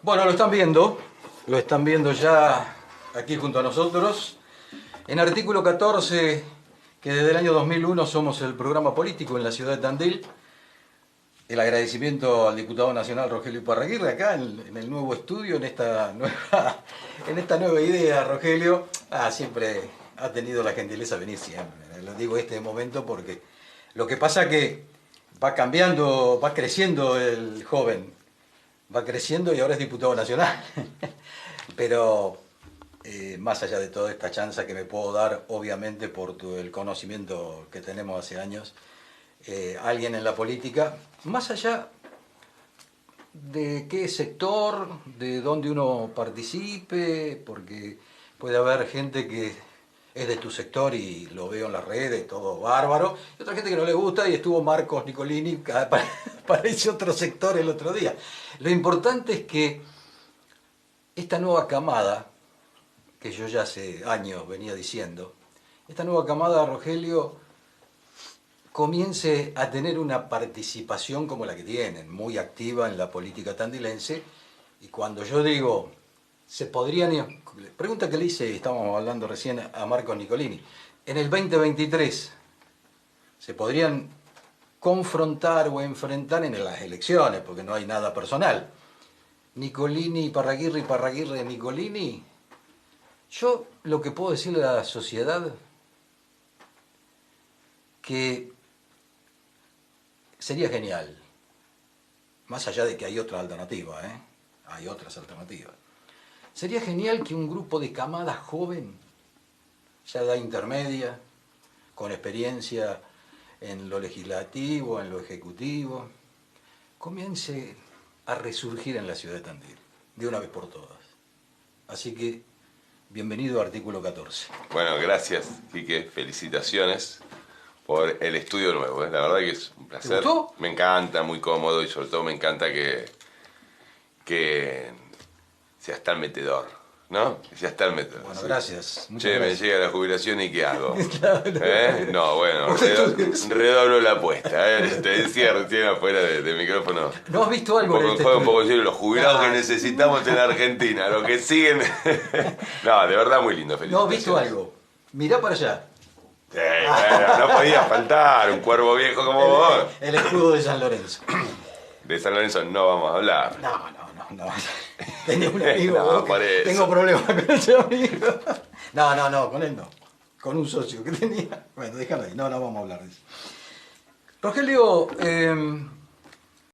Bueno, lo están viendo ya aquí junto a nosotros. En artículo 14, que desde el año 2001 somos el programa político en la ciudad de Tandil, el agradecimiento al diputado nacional Rogelio Iparraguirre acá en el nuevo estudio, en esta nueva idea, Rogelio. Siempre ha tenido la gentileza de venir siempre. Lo digo este momento porque lo que pasa que va cambiando, va creciendo el joven. Va creciendo y ahora es diputado nacional. Pero más allá de toda esta chanza que me puedo dar, obviamente por el conocimiento que tenemos hace años, alguien en la política, más allá de qué sector, de dónde uno participe, porque puede haber gente que es de tu sector y lo veo en las redes, todo bárbaro, y otra gente que no le gusta y estuvo Marcos Nicolini, parece otro sector el otro día. Lo importante es que esta nueva camada, que yo ya hace años venía diciendo, esta nueva camada, Rogelio, comience a tener una participación como la que tienen, muy activa en la política tandilense, y cuando yo digo, se podrían, pregunta que le hice, estábamos hablando recién a Marcos Nicolini, en el 2023, se podrían confrontar o enfrentar en las elecciones, porque no hay nada personal, Nicolini y Parraguirre Nicolini. Yo lo que puedo decirle a la sociedad, que sería genial, más allá de que hay otra alternativa, hay otras alternativas. Sería genial que un grupo de camada joven, ya edad intermedia, con experiencia en lo legislativo, en lo ejecutivo, comience a resurgir en la ciudad de Tandil, de una vez por todas. Así que, bienvenido a Artículo 14. Bueno, gracias, Quique. Felicitaciones por el estudio nuevo. La verdad que es un placer. ¿Te gustó? Me encanta, muy cómodo y sobre todo me encanta que seas tan metedor, ¿no? Que seas tan metedor. Bueno, ¿sí? Gracias. Muchas Che, gracias. me llega la jubilación y ¿qué hago? Claro. No, bueno, redoblo la apuesta. Te decía recién afuera de micrófono. ¿No has visto algo Un en poco, este juega un poco en estudio? serio, los jubilados que Ah, necesitamos en la Argentina, los que siguen. No, de verdad muy lindo, ¿No felicitaciones. has visto algo? Mirá para allá. Sí, bueno, no podía faltar un cuervo viejo como vos. El escudo de San Lorenzo. De San Lorenzo no vamos a hablar. No. Tenía un amigo. No, por eso. Tengo problemas con ese amigo. No, con él no. Con un socio que tenía. Bueno, déjalo ahí. No vamos a hablar de eso. Rogelio,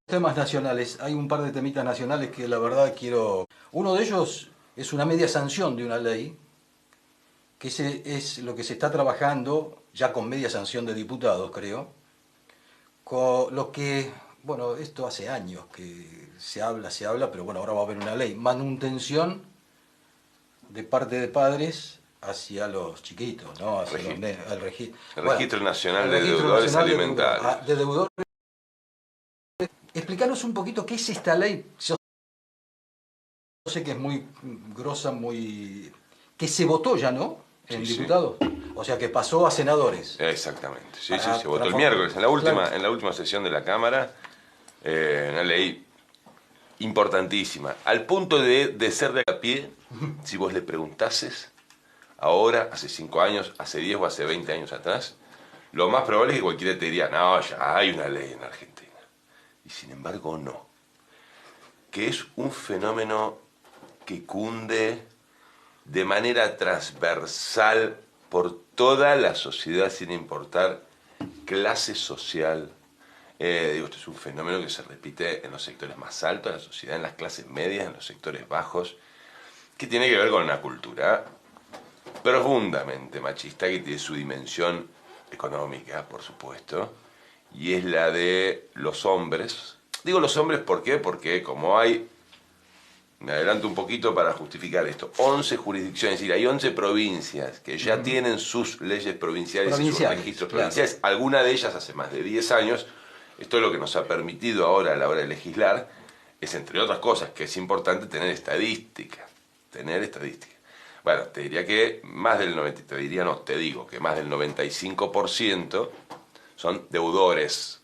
temas nacionales. Hay un par de temitas nacionales que la verdad quiero... Uno de ellos es una media sanción de una ley, que ese es lo que se está trabajando, ya con media sanción de diputados, creo, con lo que, bueno, esto hace años que se habla, pero bueno, ahora va a haber una ley, manutención de parte de padres hacia los chiquitos, ¿no? Hacia el Registro Nacional de Deudores Alimentarios. De deudores. Explícanos un poquito qué es esta ley. Yo sé que es muy grosa, que se votó ya, ¿no? En diputados. O sea, que pasó a senadores. Exactamente. Sí, se votó el miércoles, en la última sesión de la Cámara. Una ley importantísima. Al punto de ser de a pie, si vos le preguntases, ahora, hace 5 años, hace 10 o hace 20 años atrás, lo más probable es que cualquiera te diría, no, ya hay una ley en Argentina. Y sin embargo, no. Que es un fenómeno que cunde de manera transversal por toda la sociedad sin importar clase social. Esto es un fenómeno que se repite en los sectores más altos de la sociedad, en las clases medias, en los sectores bajos, que tiene que ver con una cultura profundamente machista que tiene su dimensión económica, por supuesto, y es la de los hombres. Digo los hombres, ¿por qué? Porque como hay... Me adelanto un poquito para justificar esto. 11 jurisdicciones, es decir, hay 11 provincias que ya tienen sus leyes provinciales y sus registros provinciales. Claro. Alguna de ellas hace más de 10 años. Esto es lo que nos ha permitido ahora a la hora de legislar, es entre otras cosas que es importante tener estadística. Bueno, te diría que más del 90%, te digo que más del 95% son deudores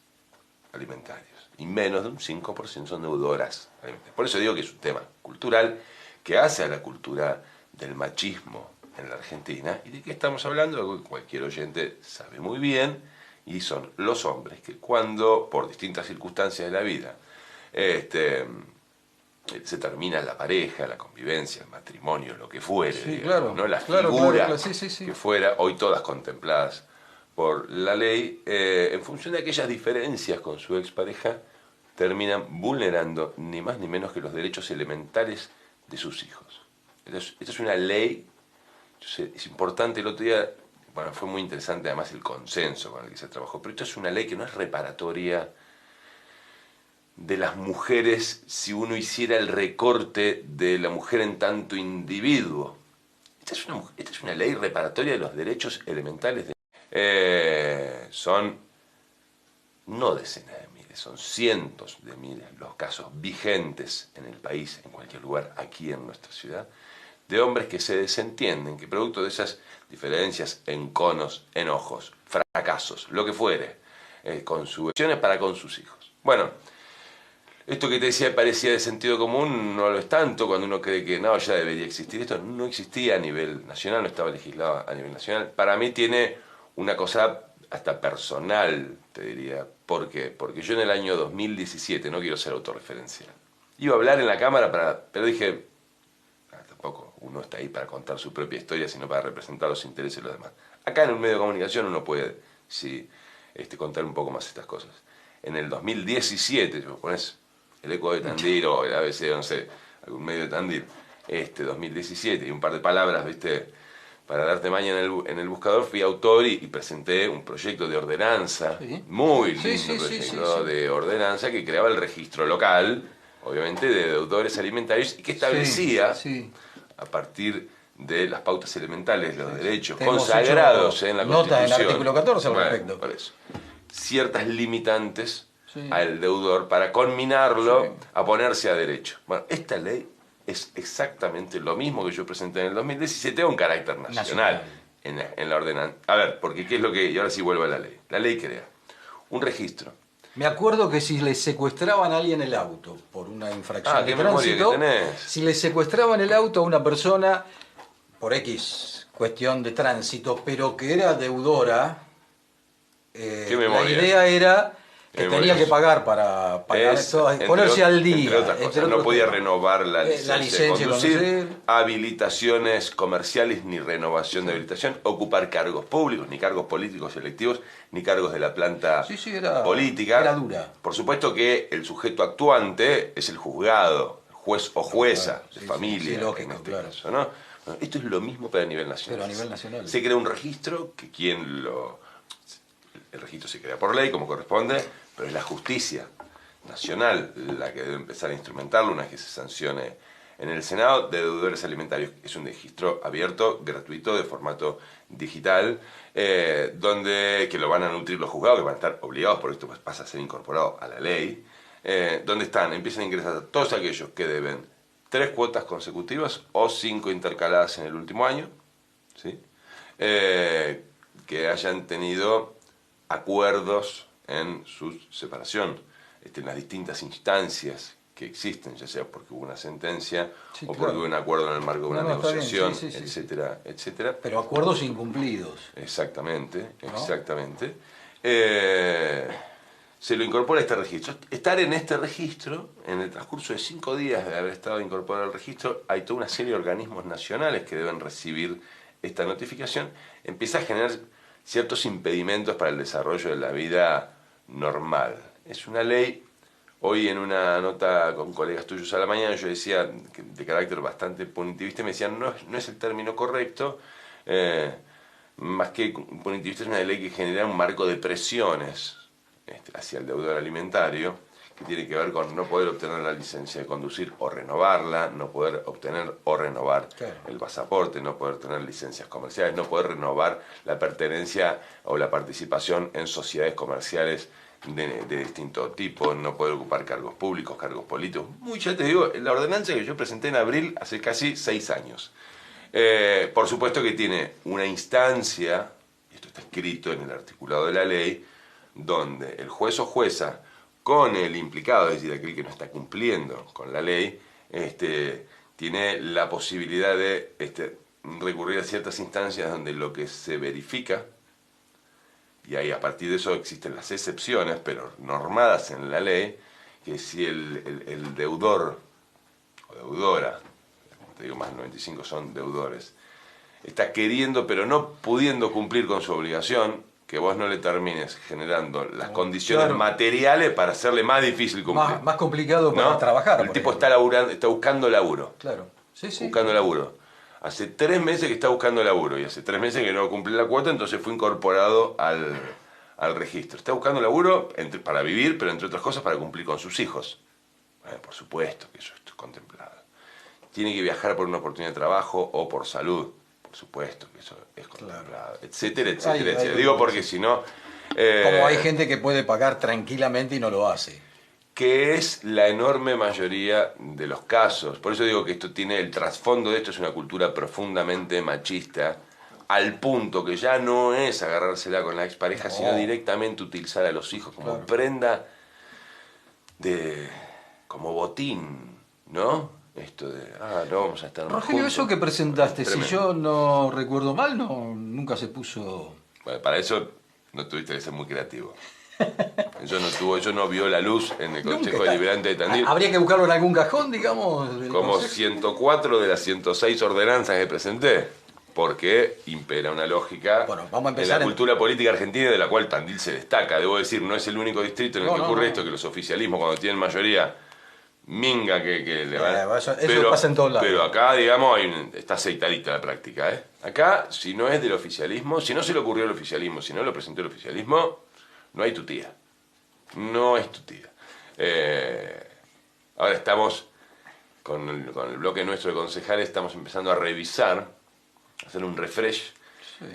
alimentarios. y menos de un 5% son deudoras alimentarias. Por eso digo que es un tema cultural que hace a la cultura del machismo en la Argentina. ¿Y de qué estamos hablando? Cualquier oyente sabe muy bien, y son los hombres que cuando, por distintas circunstancias de la vida, se termina la pareja, la convivencia, el matrimonio, lo que fuere, sí, digamos, claro, ¿no? La claro, figura claro, sí. que fuera, hoy todas contempladas por la ley, en función de aquellas diferencias con su expareja, terminan vulnerando ni más ni menos que los derechos elementales de sus hijos. Esta es una ley, es importante. El otro día, bueno, fue muy interesante además el consenso con el que se trabajó, pero esto es una ley que no es reparatoria de las mujeres si uno hiciera el recorte de la mujer en tanto individuo. Esta es una ley reparatoria de los derechos elementales. Son no decenas de miles, son cientos de miles los casos vigentes en el país, en cualquier lugar, aquí en nuestra ciudad, de hombres que se desentienden, que producto de esas diferencias, enconos, enojos, fracasos, lo que fuere, con sus acciones para con sus hijos. Bueno, esto que te decía parecía de sentido común, no lo es tanto cuando uno cree que no, ya debería existir. Esto no existía a nivel nacional, no estaba legislado a nivel nacional. Para mí tiene una cosa hasta personal, te diría. ¿Por qué? Porque yo en el año 2017, no quiero ser autorreferencial, iba a hablar en la Cámara, pero dije, tampoco uno está ahí para contar su propia historia, sino para representar los intereses de los demás. Acá en un medio de comunicación uno puede, sí, contar un poco más estas cosas. En el 2017, si vos pones el Eco de Tandil o el ABC, no sé, algún medio de Tandil, 2017, y un par de palabras, ¿viste? Para darte maña en el buscador, fui autor y presenté un proyecto de ordenanza, muy lindo proyecto de ordenanza que creaba el registro local, obviamente, de deudores alimentarios y que establecía, a partir de las pautas elementales, los derechos consagrados en la Constitución. Nota en el artículo 14 al respecto. Por eso, ciertas limitantes al deudor para conminarlo a ponerse a derecho. Bueno, esta ley es exactamente lo mismo que yo presenté en el 2017 con carácter nacional. En la ordenanza. A ver, porque ¿qué es lo que...? Y ahora sí vuelvo a la ley. La ley crea un registro. Me acuerdo que si le secuestraban a alguien el auto por una infracción de tránsito, si le secuestraban el auto a una persona por X cuestión de tránsito, pero que era deudora, la idea era que tenía que pagar para ponerse al día. Entre otras cosas, no podía renovar la licencia de conducir, habilitaciones comerciales, ni renovación de habilitación, ocupar cargos públicos, ni cargos políticos electivos, ni cargos de la planta política. Era dura. Por supuesto que el sujeto actuante es el juzgado, juez o jueza de familia. Sí, lógico, claro. Caso, ¿no? Bueno, esto es lo mismo pero a nivel nacional. Pero a nivel nacional. Se crea un registro que el registro se crea por ley, como corresponde, pero es la justicia nacional la que debe empezar a instrumentarlo una vez que se sancione en el Senado, de deudores alimentarios. Es un registro abierto, gratuito, de formato digital, que lo van a nutrir los juzgados, que van a estar obligados, por esto pasa a ser incorporado a la ley, donde empiezan a ingresar todos aquellos que deben 3 cuotas consecutivas o 5 intercaladas en el último año, ¿sí? Que hayan tenido acuerdos en su separación, en las distintas instancias que existen, ya sea porque hubo una sentencia o porque hubo un acuerdo en el marco de una negociación, etcétera, etcétera. Pero acuerdos incumplidos. Exactamente, exactamente. Se lo incorpora a este registro. Estar en este registro, en el transcurso de 5 días de haber estado incorporado al registro, hay toda una serie de organismos nacionales que deben recibir esta notificación. Empieza a generar ciertos impedimentos para el desarrollo de la vida normal. Es una ley, hoy en una nota con colegas tuyos a la mañana, yo decía, de carácter bastante punitivista, me decían, no es el término correcto, más que punitivista, es una ley que genera un marco de presiones hacia el deudor alimentario, que tiene que ver con no poder obtener la licencia de conducir o renovarla, no poder obtener o renovar el pasaporte, no poder tener licencias comerciales, no poder renovar la pertenencia o la participación en sociedades comerciales de distinto tipo, no poder ocupar cargos públicos, cargos políticos. Ya te digo, la ordenanza que yo presenté en abril hace casi 6 años. Por supuesto que tiene una instancia, esto está escrito en el articulado de la ley, donde el juez o jueza con el implicado, es decir, aquel que no está cumpliendo con la ley, tiene la posibilidad de recurrir a ciertas instancias donde lo que se verifica, y ahí a partir de eso existen las excepciones, pero normadas en la ley, que si el deudor o deudora, te digo más, 95 son deudores, está queriendo pero no pudiendo cumplir con su obligación, que vos no le termines generando las condiciones materiales para hacerle más difícil cumplir. Más complicado para trabajar. El tipo está buscando laburo. Claro, sí. Buscando laburo. Hace 3 meses que está buscando laburo y hace 3 meses que no cumple la cuota, entonces fue incorporado al registro. Está buscando laburo para vivir, pero entre otras cosas para cumplir con sus hijos. Bueno, por supuesto que eso es contemplado. Tiene que viajar por una oportunidad de trabajo o por salud. Por supuesto que eso es contemplado. Claro. Etcétera. Digo porque si no... como hay gente que puede pagar tranquilamente y no lo hace. Que es la enorme mayoría de los casos. Por eso digo que esto tiene el trasfondo de esto, es una cultura profundamente machista, al punto que ya no es agarrársela con la expareja, sino directamente utilizar a los hijos como prenda como botín, ¿no? Esto de, no vamos a estar más Rogelio, juntos. eso que presentaste, si yo no recuerdo mal, nunca se puso... Bueno, para eso no tuviste que ser muy creativo. Eso no vio la luz en el Consejo Deliberante de Tandil. Habría que buscarlo en algún cajón, digamos. Como 104 de las 106 ordenanzas que presenté, porque impera una lógica en la cultura política argentina de la cual Tandil se destaca. Debo decir, no es el único distrito en el que ocurre esto, que los oficialismos cuando tienen mayoría minga que le van. Eso pasa en todos lados. Pero acá, digamos, está aceitadita la práctica. Acá, si no es del oficialismo, si no se le ocurrió el oficialismo, si no lo presentó el oficialismo, no hay tutía. No es tutía. Ahora estamos, con el bloque nuestro de concejales, estamos empezando a revisar, a hacer un refresh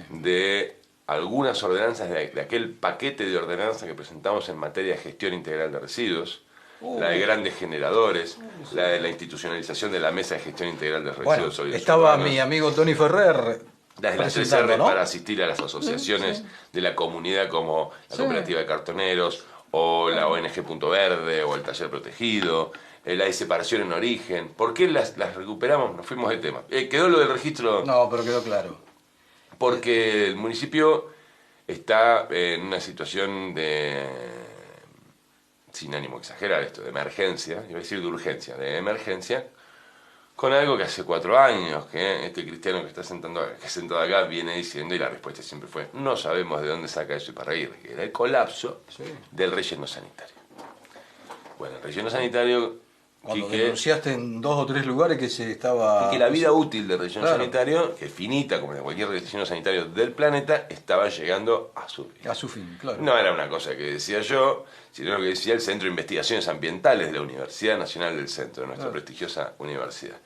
de algunas ordenanzas, de aquel paquete de ordenanzas que presentamos en materia de gestión integral de residuos, la de grandes generadores, la de la institucionalización de la mesa de gestión integral de residuos sólidos. Estaba urbanos, mi amigo Tony Ferrer las 3 R para asistir a las asociaciones de la comunidad como la Cooperativa de Cartoneros o la ONG Punto Verde o el Taller Protegido, la de separación en origen. ¿Por qué las recuperamos? Nos fuimos de tema. ¿Quedó lo del registro? No, pero quedó claro. Porque el municipio está en una situación sin ánimo de exagerar esto, de emergencia, iba a decir de urgencia, de emergencia, con algo que hace 4 años que este cristiano que está sentado acá viene diciendo, y la respuesta siempre fue, no sabemos de dónde saca eso para ir, que era el colapso del relleno sanitario. Bueno, el relleno sanitario... Cuando denunciaste en 2 o 3 lugares que se estaba... Y que la vida útil del relleno sanitario, que es finita como de cualquier relleno sanitario del planeta, estaba llegando a su fin. A su fin, claro. No era una cosa que decía yo, sino lo que decía el Centro de Investigaciones Ambientales de la Universidad Nacional del Centro, nuestra prestigiosa universidad.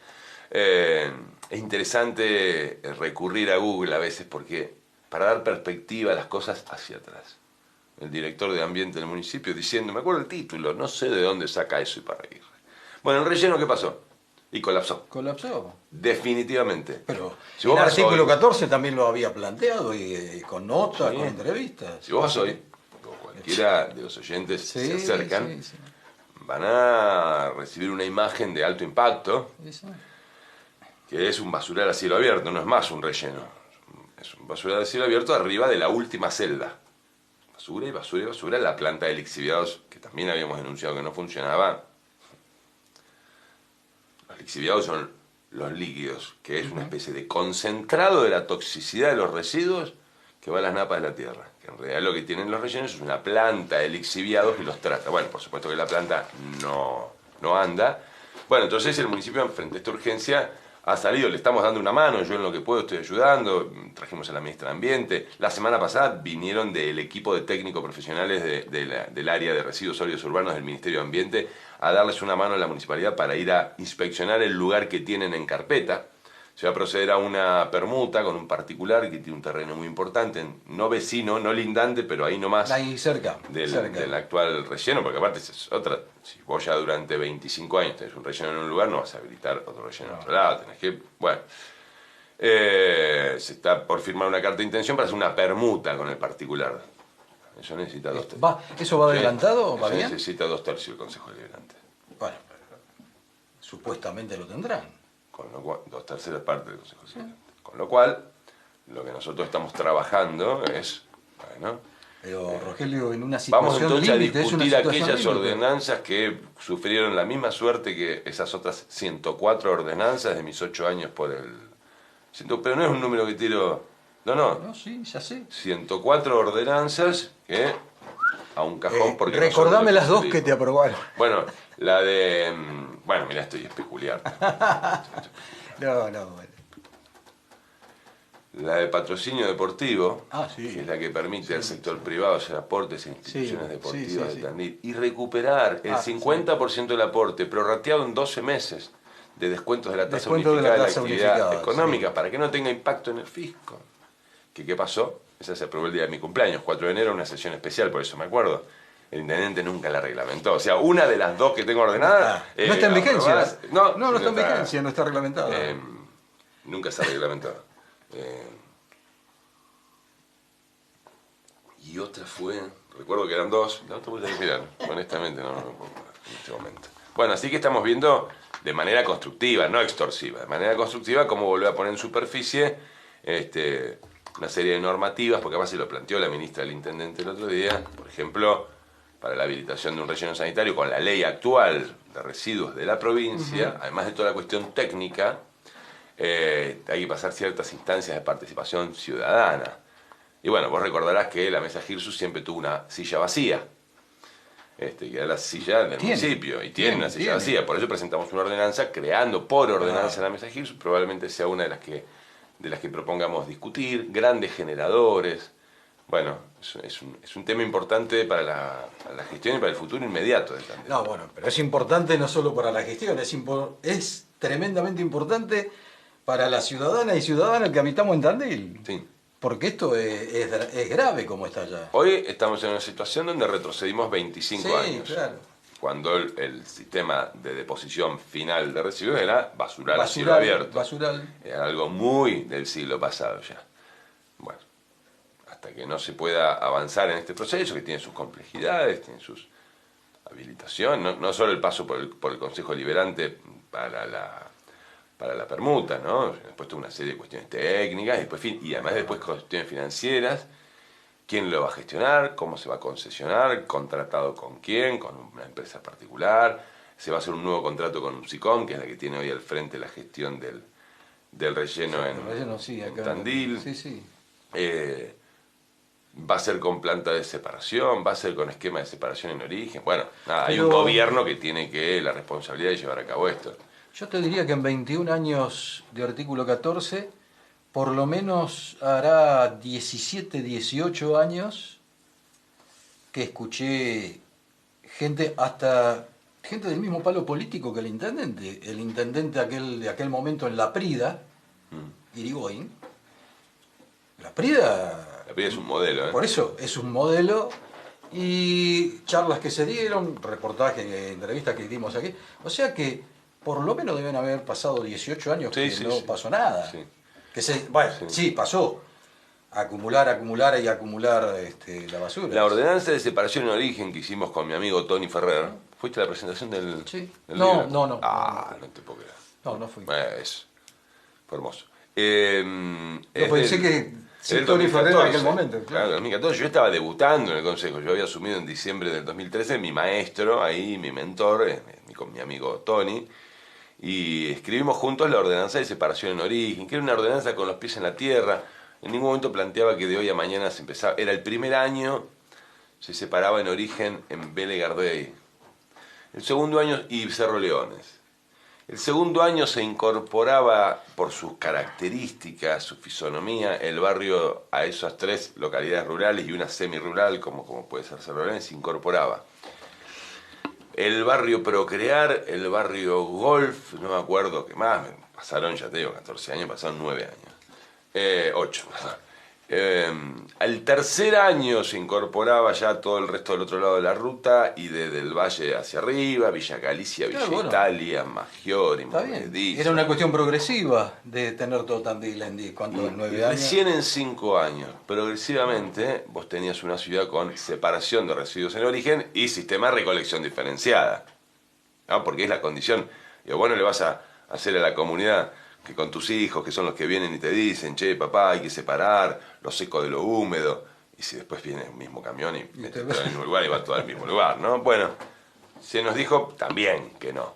Es interesante recurrir a Google a veces porque para dar perspectiva a las cosas hacia atrás. El director de ambiente del municipio diciendo, me acuerdo el título, no sé de dónde saca eso y para ir. Bueno, el relleno, ¿qué pasó? Y colapsó. Colapsó. Definitivamente. Pero si el artículo 14 también lo había planteado y con notas, con entrevistas. Si vos vas hoy, o cualquiera de los oyentes se acercan, van a recibir una imagen de alto impacto, que es un basural a cielo abierto, no es más un relleno. Es un basural a cielo abierto arriba de la última celda. Basura y basura y basura. La planta de lixiviados, que también habíamos denunciado que no funcionaba. Los lixiviados son los líquidos, que es una especie de concentrado de la toxicidad de los residuos que va a las napas de la tierra. Que en realidad lo que tienen los rellenos es una planta de lixiviados que los trata. Bueno, por supuesto que la planta no anda. Bueno, entonces el municipio, frente a esta urgencia, ha salido, le estamos dando una mano, yo en lo que puedo estoy ayudando, trajimos a la ministra de Ambiente. La semana pasada vinieron del equipo de técnicos profesionales del área de residuos sólidos urbanos del Ministerio de Ambiente a darles una mano a la municipalidad para ir a inspeccionar el lugar que tienen en carpeta. Se va a proceder a una permuta con un particular que tiene un terreno muy importante, no vecino, no lindante, pero ahí nomás. Ahí cerca. Del actual relleno, porque aparte es otra. Si vos ya durante 25 años tenés un relleno en un lugar, no vas a habilitar otro relleno en otro lado. Tenés que. Bueno. Se está por firmar una carta de intención para hacer una permuta con el particular. Eso necesita 2 tercios. ¿Eso va adelantado o va eso bien? Necesita 2 tercios el Consejo Deliberante. Bueno, supuestamente lo tendrán. Con lo cual, 2/3 partes del Consejo Deliberante. Con lo cual, lo que nosotros estamos trabajando es, bueno, Pero, Rogelio, en una situación vamos entonces límite, a discutir aquellas límite. ordenanzas que sufrieron la misma suerte que esas otras 104 ordenanzas de mis 8 años por el... Pero no es un número que tiro... No, sí, ya sé. 104 ordenanzas que a un cajón porque... Recordame las 2 que te aprobaron. Bueno, la de... Bueno, mira, estoy especular. No, bueno. La de patrocinio deportivo, sí. que es la que permite al sector privado hacer aportes a instituciones deportivas de Tandil y recuperar el 50% del aporte prorrateado en 12 meses de descuentos de la tasa unificada de la actividad económica para que no tenga impacto en el fisco. ¿Qué pasó? Esa se aprobó el día de mi cumpleaños, 4 de enero, una sesión especial, por eso me acuerdo. El intendente nunca la reglamentó. O sea, una de las 2 que tengo ordenadas... ¿No está en vigencia? No está en vigencia, no está reglamentada. Nunca se ha reglamentado. Y otra fue... Recuerdo que eran 2. La otra voy a mirar, honestamente, no en este momento. Bueno, así que estamos viendo de manera constructiva, no extorsiva, de manera constructiva cómo volver a poner en superficie... una serie de normativas, porque además se lo planteó la ministra del Intendente el otro día, por ejemplo, para la habilitación de un relleno sanitario con la ley actual de residuos de la provincia, además de toda la cuestión técnica, hay que pasar ciertas instancias de participación ciudadana. Y bueno, vos recordarás que la Mesa Girsus siempre tuvo una silla vacía, que era la silla del municipio, y tiene una silla vacía. Por eso presentamos una ordenanza, creando por ordenanza la Mesa Girsus, probablemente sea una de las que propongamos discutir, grandes generadores. Bueno, es un tema importante para la gestión y para el futuro inmediato de Tandil. No, bueno, pero es importante no solo para la gestión, es tremendamente importante para la ciudadana y ciudadanos que habitamos en Tandil. Sí. Porque esto es grave como está allá. Hoy estamos en una situación donde retrocedimos 25 años. Sí, claro. Cuando el sistema de deposición final de residuos era basural a cielo abierto. Basural. Era algo muy del siglo pasado ya. Bueno, hasta que no se pueda avanzar en este proceso, que tiene sus complejidades, tiene sus habilitaciones, no solo el paso por el Consejo Deliberante para la permuta, ¿no? Después toda una serie de cuestiones técnicas, y además después cuestiones financieras. ¿Quién lo va a gestionar? ¿Cómo se va a concesionar? ¿Contratado con quién? ¿Con una empresa particular? ¿Se va a hacer un nuevo contrato con UPSICOM, que es la que tiene hoy al frente la gestión del relleno en Tandil? Sí. ¿Va a ser con planta de separación? ¿Va a ser con esquema de separación en origen? Bueno, nada, hay un gobierno que tiene la responsabilidad de llevar a cabo esto. Yo te diría que en 21 años de artículo 14... por lo menos hará 17, 18 años que escuché gente del mismo palo político que el intendente de aquel momento en La Prida, Irigoyen. La Prida es un modelo, Por eso, es un modelo, y charlas que se dieron, reportajes, entrevistas que dimos aquí, o sea que por lo menos deben haber pasado 18 años no pasó nada. Sí. Sí, pasó. Acumular la basura. La ordenanza de separación en origen que hicimos con mi amigo Tony Ferrer. ¿Fuiste a la presentación del libro? No. No te puedo creer. No fui. Fue hermoso. Pensé que Tony Ferrer en aquel momento. Claro, 2014. Yo estaba debutando en el Consejo. Yo había asumido en diciembre del 2013. Mi maestro, mi mentor, con mi amigo Tony. Y escribimos juntos la ordenanza de separación en origen, que era una ordenanza con los pies en la tierra. En ningún momento planteaba que de hoy a mañana se empezaba. Era el primer año, se separaba en origen en Vélez Gardey. El segundo año, y Cerro Leones. El segundo año se incorporaba, por sus características, su fisonomía, el barrio a esas 3 localidades rurales y una semirural, como puede ser Cerro Leones, se incorporaba. El barrio Procrear, el barrio Golf, no me acuerdo qué más, pasaron, ya te digo, 14 años, pasaron 9 años. 8. Al tercer año se incorporaba ya todo el resto del otro lado de la ruta y desde el valle hacia arriba, Villa Galicia, Villa Italia, Maggiore, Movediza. Era una cuestión progresiva de tener todo Tandil en ¿cuánto? En 9 años. Recién en 5 años, progresivamente, vos tenías una ciudad con separación de residuos en origen y sistema de recolección diferenciada, ¿no? Porque es la condición. Y bueno, le vas a hacer a la comunidad que con tus hijos, que son los que vienen y te dicen, che, papá, hay que separar lo seco de lo húmedo, y si después viene el mismo camión y mete todo en el mismo lugar y va todo al mismo lugar, ¿no? Bueno, se nos dijo también que no.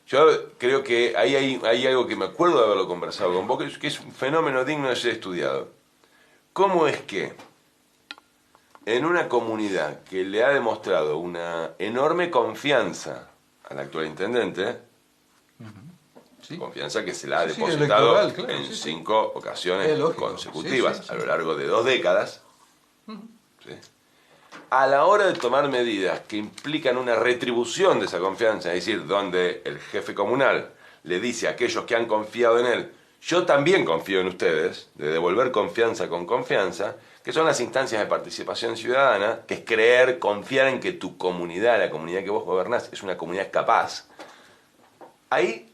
Yo creo que ahí hay algo que me acuerdo de haberlo conversado con vos, que es un fenómeno digno de ser estudiado. ¿Cómo es que en una comunidad que le ha demostrado una enorme confianza al actual intendente, sí, confianza que se la ha depositado electoral, claro, en 5 ocasiones consecutivas a lo largo de 2 décadas, ¿sí? A la hora de tomar medidas que implican una retribución de esa confianza, es decir, donde el jefe comunal le dice a aquellos que han confiado en él, yo también confío en ustedes, de devolver confianza con confianza, que son las instancias de participación ciudadana, que es creer, confiar en que tu comunidad, la comunidad que vos gobernás, es una comunidad capaz. Ahí,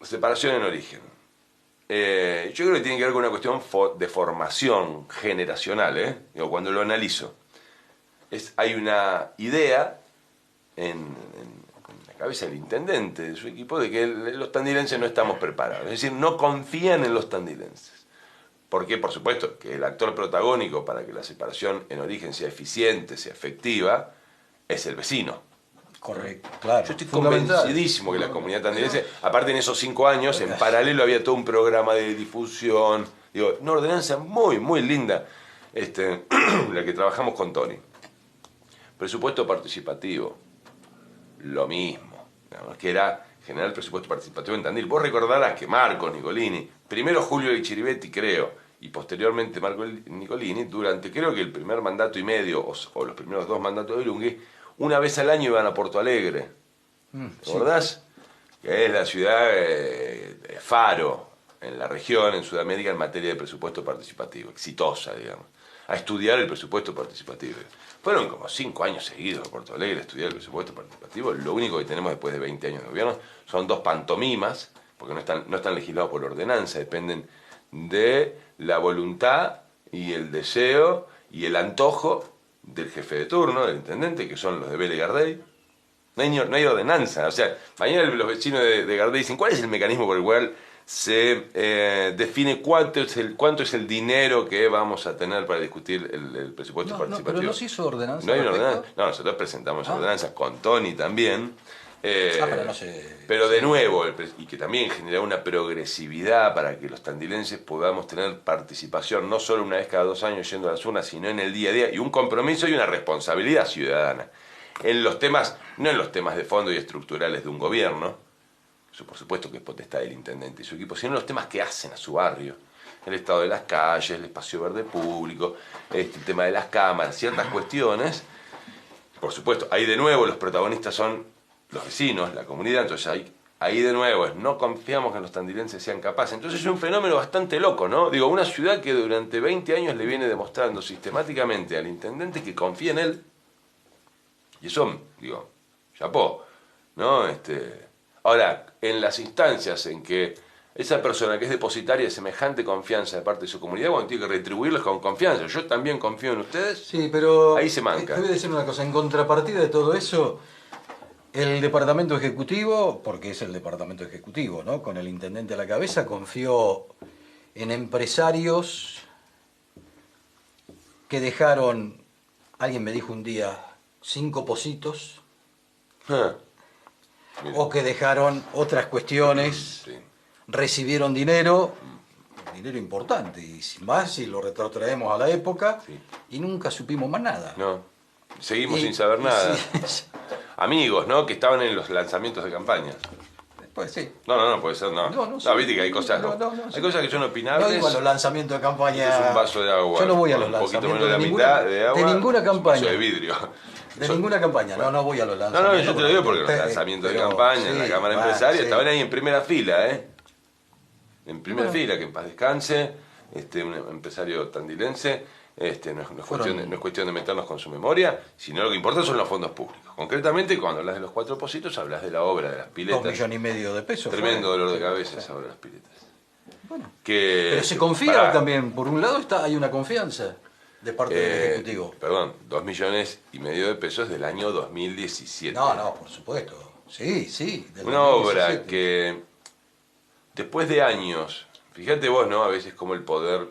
separación en origen. Yo creo que tiene que ver con una cuestión de formación generacional, Digo, cuando lo analizo. Hay una idea en la cabeza del intendente, de su equipo, de que los tandilenses no estamos preparados. Es decir, no confían en los tandilenses. Porque, por supuesto, que el actor protagónico para que la separación en origen sea eficiente, sea efectiva, es el vecino. Correcto, claro. Yo estoy convencidísimo que la comunidad tandilense, aparte en esos 5 años, en paralelo había todo un programa de difusión, digo, una ordenanza muy, muy linda, la que trabajamos con Tony. Presupuesto participativo, lo mismo, digamos, que era generar presupuesto participativo en Tandil. Vos recordarás que Marcos Nicolini, primero Julio Lichiribetti, creo, y posteriormente Marcos Nicolini, durante creo que el primer mandato y medio, o los primeros 2 mandatos de Lunghi, una vez al año iban a Porto Alegre, ¿te acordás? Sí. Que es la ciudad faro en la región, en Sudamérica, en materia de presupuesto participativo, exitosa, digamos, a estudiar el presupuesto participativo. Fueron como 5 años seguidos a Porto Alegre a estudiar el presupuesto participativo. Lo único que tenemos después de 20 años de gobierno son 2 pantomimas, porque no están legislados por ordenanza, dependen de la voluntad y el deseo y el antojo del jefe de turno, del intendente, que son los de Vélez y Gardey. No hay ordenanza. O sea, mañana los vecinos de Gardey dicen, ¿cuál es el mecanismo por el cual se define cuánto es el dinero que vamos a tener para discutir el presupuesto participativo? Pero no se hizo ordenanza. No hay una ordenanza. No, nosotros presentamos ordenanzas con Tony también. Pero de nuevo, y que también genera una progresividad para que los tandilenses podamos tener participación, no solo una vez cada 2 años yendo a las urnas, sino en el día a día, y un compromiso y una responsabilidad ciudadana. En los temas, no en los temas de fondo y estructurales de un gobierno, eso por supuesto que es potestad del intendente y su equipo, sino en los temas que hacen a su barrio. El estado de las calles, el espacio verde público, el tema de las cámaras, ciertas cuestiones. Por supuesto, ahí de nuevo los protagonistas son los vecinos, la comunidad, entonces ahí de nuevo no confiamos que los tandilenses sean capaces. Entonces es un fenómeno bastante loco, ¿no? Digo, una ciudad que durante 20 años le viene demostrando sistemáticamente al intendente que confía en él, y eso, digo, chapó, ¿no? Ahora, en las instancias en que esa persona que es depositaria de semejante confianza de parte de su comunidad, bueno, tiene que retribuirles con confianza. Yo también confío en ustedes. Sí, pero ahí se manca. Te voy a decir una cosa, en contrapartida de todo eso, el departamento ejecutivo, porque es el departamento ejecutivo, ¿no?, con el intendente a la cabeza, confió en empresarios que dejaron, alguien me dijo un día, 5 pocitos, o que dejaron otras cuestiones, sí, recibieron dinero importante, y sin más, si lo retrotraemos a la época, sí, y nunca supimos más nada. No, seguimos sin saber nada. Sí. Amigos, ¿no?, que estaban en los lanzamientos de campaña. Pues sí. No, puede ser, no. No, viste que hay cosas, hay cosas que son opinables. No digo a los lanzamientos de campaña. Es un vaso de agua. Yo no voy a los lanzamientos. Un poquito menos de la mitad de agua. De ninguna campaña. Un vaso de vidrio. De ninguna campaña, no voy a los lanzamientos. No, yo te lo digo porque los lanzamientos de campaña en la Cámara Empresaria estaban ahí en primera fila, En primera fila, que en paz descanse. un empresario tandilense, no es cuestión de meternos con su memoria, sino lo que importa son los fondos públicos. Concretamente, cuando hablas de los 4 Pocitos, hablas de la obra de las piletas. 2,5 millones de pesos. Tremendo dolor de cabeza esa obra de las piletas. Bueno, que, pero se confía también, por un lado hay una confianza de parte del Ejecutivo. Perdón, 2,5 millones de pesos del año 2017. No, por supuesto. Sí. Una 2017. Obra que, después de años, fíjate vos, ¿no? A veces como el poder,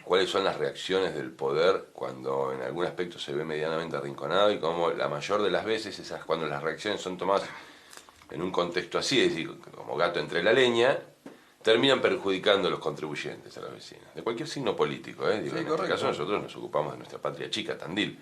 cuáles son las reacciones del poder cuando en algún aspecto se ve medianamente arrinconado y como la mayor de las veces, cuando las reacciones son tomadas en un contexto así, es decir, como gato entre la leña, terminan perjudicando a los contribuyentes, a los vecinos, de cualquier signo político. Digo, en este caso nosotros nos ocupamos de nuestra patria chica, Tandil.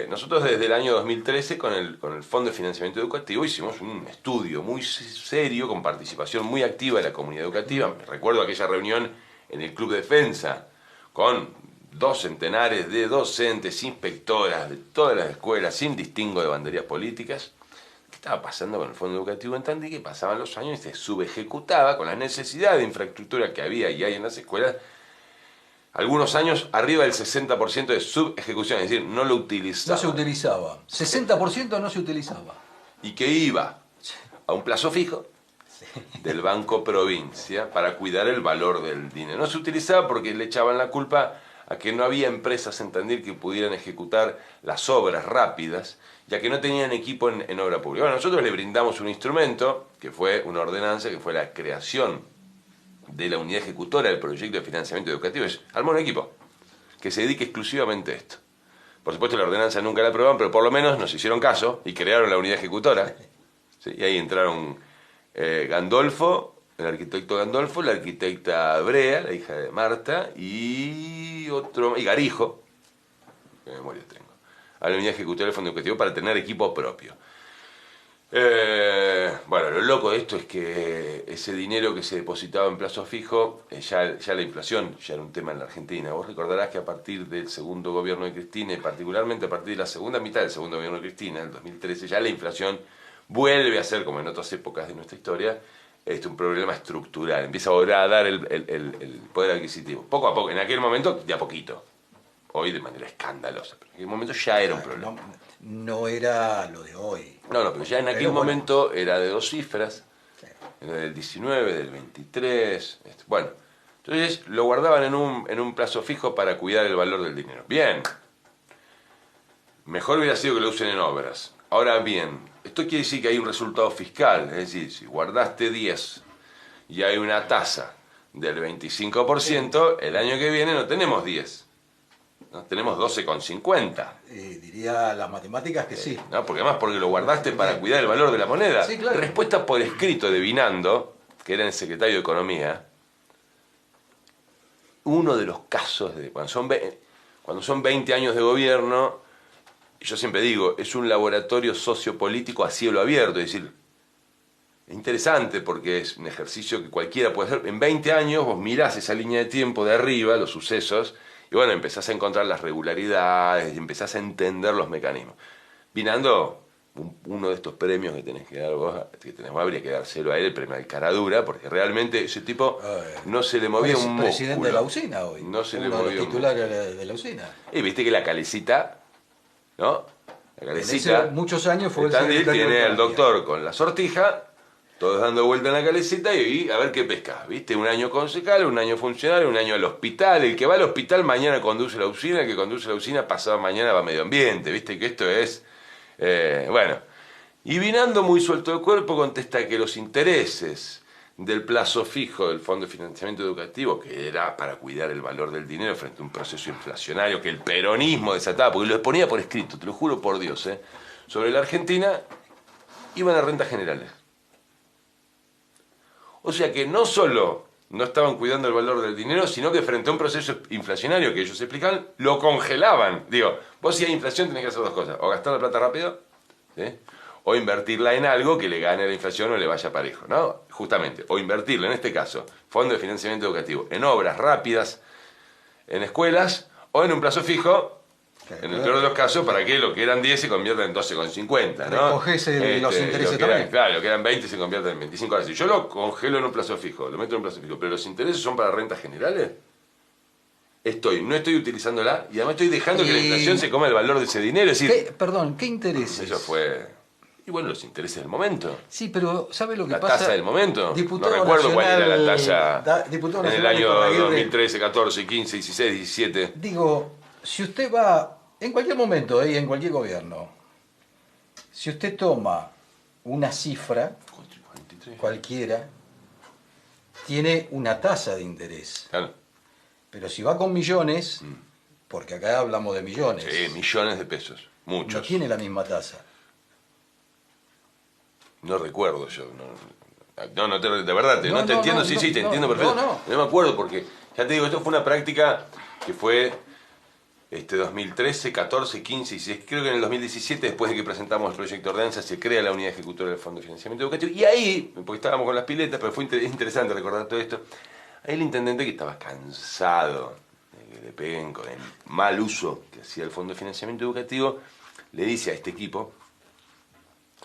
Nosotros desde el año 2013 con el Fondo de Financiamiento Educativo hicimos un estudio muy serio, con participación muy activa de la comunidad educativa. Me recuerdo aquella reunión en el Club Defensa, con 2 centenares de docentes, inspectoras de todas las escuelas, sin distingo de banderas políticas. ¿Qué estaba pasando con el Fondo Educativo en Tandil? Que pasaban los años y se subejecutaba con la necesidad de infraestructura que había y hay en las escuelas. Algunos años arriba del 60% de subejecución, es decir, no lo utilizaba. No se utilizaba. 60% no se utilizaba. Y que iba a un plazo fijo del Banco Provincia para cuidar el valor del dinero. No se utilizaba porque le echaban la culpa a que no había empresas en Tandil que pudieran ejecutar las obras rápidas, ya que no tenían equipo en obra pública. Bueno, nosotros le brindamos un instrumento, que fue una ordenanza, que fue la creación de la unidad ejecutora del proyecto de financiamiento educativo. Armó un equipo que se dedique exclusivamente a esto. Por supuesto, la ordenanza nunca la aprobaron, pero por lo menos nos hicieron caso y crearon la unidad ejecutora. ¿Sí? Y ahí entraron Gandolfo, el arquitecto Gandolfo, la arquitecta Brea, la hija de Marta, y Garijo, qué memoria tengo, a la unidad ejecutora del Fondo Educativo para tener equipo propio. Bueno, lo loco de esto es que ese dinero que se depositaba en plazo fijo, ya la inflación ya era un tema en la Argentina. Vos recordarás que a partir del segundo gobierno de Cristina, y particularmente a partir de la segunda mitad del segundo gobierno de Cristina, en el 2013, ya la inflación vuelve a ser, como en otras épocas de nuestra historia, un problema estructural. Empieza a volver a dar el poder adquisitivo. Poco a poco, en aquel momento, de a poquito. Hoy de manera escandalosa, pero en aquel momento ya era un problema. No era lo de hoy. No, pero ya en aquel momento era de 2 cifras, era del 19, del 23, bueno, entonces lo guardaban en un plazo fijo para cuidar el valor del dinero. Bien, mejor hubiera sido que lo usen en obras. Ahora bien, esto quiere decir que hay un resultado fiscal, es decir, si guardaste 10 y hay una tasa del 25%, el año que viene no tenemos 10. ¿No? Tenemos 12,50. Diría las matemáticas que sí. ¿No? Porque lo guardaste para cuidar el valor de la moneda. Sí, claro. Respuesta por escrito de Vinando, que era el secretario de Economía, uno de los casos de cuando son 20 años de gobierno, yo siempre digo, es un laboratorio sociopolítico a cielo abierto, es decir, es interesante porque es un ejercicio que cualquiera puede hacer. En 20 años vos mirás esa línea de tiempo de arriba, los sucesos, y bueno, empezás a encontrar las regularidades y empezás a entender los mecanismos. Vinando, uno de estos premios que tenés que dar vos, habría que dárselo a él, el premio al Caradura, porque realmente ese tipo no se le movía un músculo. Presidente de la usina hoy. No se le movía un músculo. Titular de la usina. Y viste que la Calecita, ¿no? La Calecita. Muchos años fue el secretario. Tiene al doctor con la sortija, todos dando vuelta en la Calecita y a ver qué pesca, ¿viste? Un año concejal, un año funcionario, un año al hospital. El que va al hospital mañana conduce la usina, el que conduce la usina pasado mañana va a medio ambiente, ¿viste? Que esto es... bueno. Y Vinando, muy suelto de cuerpo, contesta que los intereses del plazo fijo del Fondo de Financiamiento Educativo, que era para cuidar el valor del dinero frente a un proceso inflacionario que el peronismo desataba, porque lo ponía por escrito, te lo juro por Dios, sobre la Argentina, iban a rentas generales. O sea que no solo no estaban cuidando el valor del dinero, sino que frente a un proceso inflacionario que ellos explican, lo congelaban. Digo, vos si hay inflación tenés que hacer 2 cosas, o gastar la plata rápido, ¿sí? O invertirla en algo que le gane a la inflación o le vaya parejo, ¿no? Justamente, o invertirla, en este caso, Fondo de Financiamiento Educativo, en obras rápidas, en escuelas, o en un plazo fijo, En el peor de los casos, para que lo que eran 10 se convierta en 12,50, ¿no? Recogés los intereses también. Claro, lo que eran 20 se convierten en 25. Ahora, si yo lo congelo en un plazo fijo, lo meto en un plazo fijo, pero los intereses son para rentas generales, no estoy utilizándola y además estoy dejando que la inflación se coma el valor de ese dinero. Es decir, ¿qué intereses? Eso fue... Y bueno, los intereses del momento. Sí, pero ¿sabe lo que pasa? La tasa del momento. Diputado no recuerdo nacional, cuál era la tasa diputado en el nacional año 2013, 14, 15, 16, 17. Digo, si usted va, en cualquier momento y en cualquier gobierno, si usted toma una cifra, 43. cualquiera, tiene una tasa de interés. Claro. Pero si va con millones, porque acá hablamos de millones. Sí, millones de pesos. Muchos. No tiene la misma tasa. No recuerdo yo. De verdad, no te entiendo. Sí, te entiendo perfecto. No me acuerdo porque, ya te digo, esto fue una práctica que fue 2013, 14, 15, 16. Creo que en el 2017, después de que presentamos el proyecto de ordenanza, se crea la unidad ejecutora del Fondo de Financiamiento Educativo. Y ahí, porque estábamos con las piletas, pero fue interesante recordar todo esto, ahí el intendente, que estaba cansado de que le peguen con el mal uso que hacía el Fondo de Financiamiento Educativo, le dice a este equipo: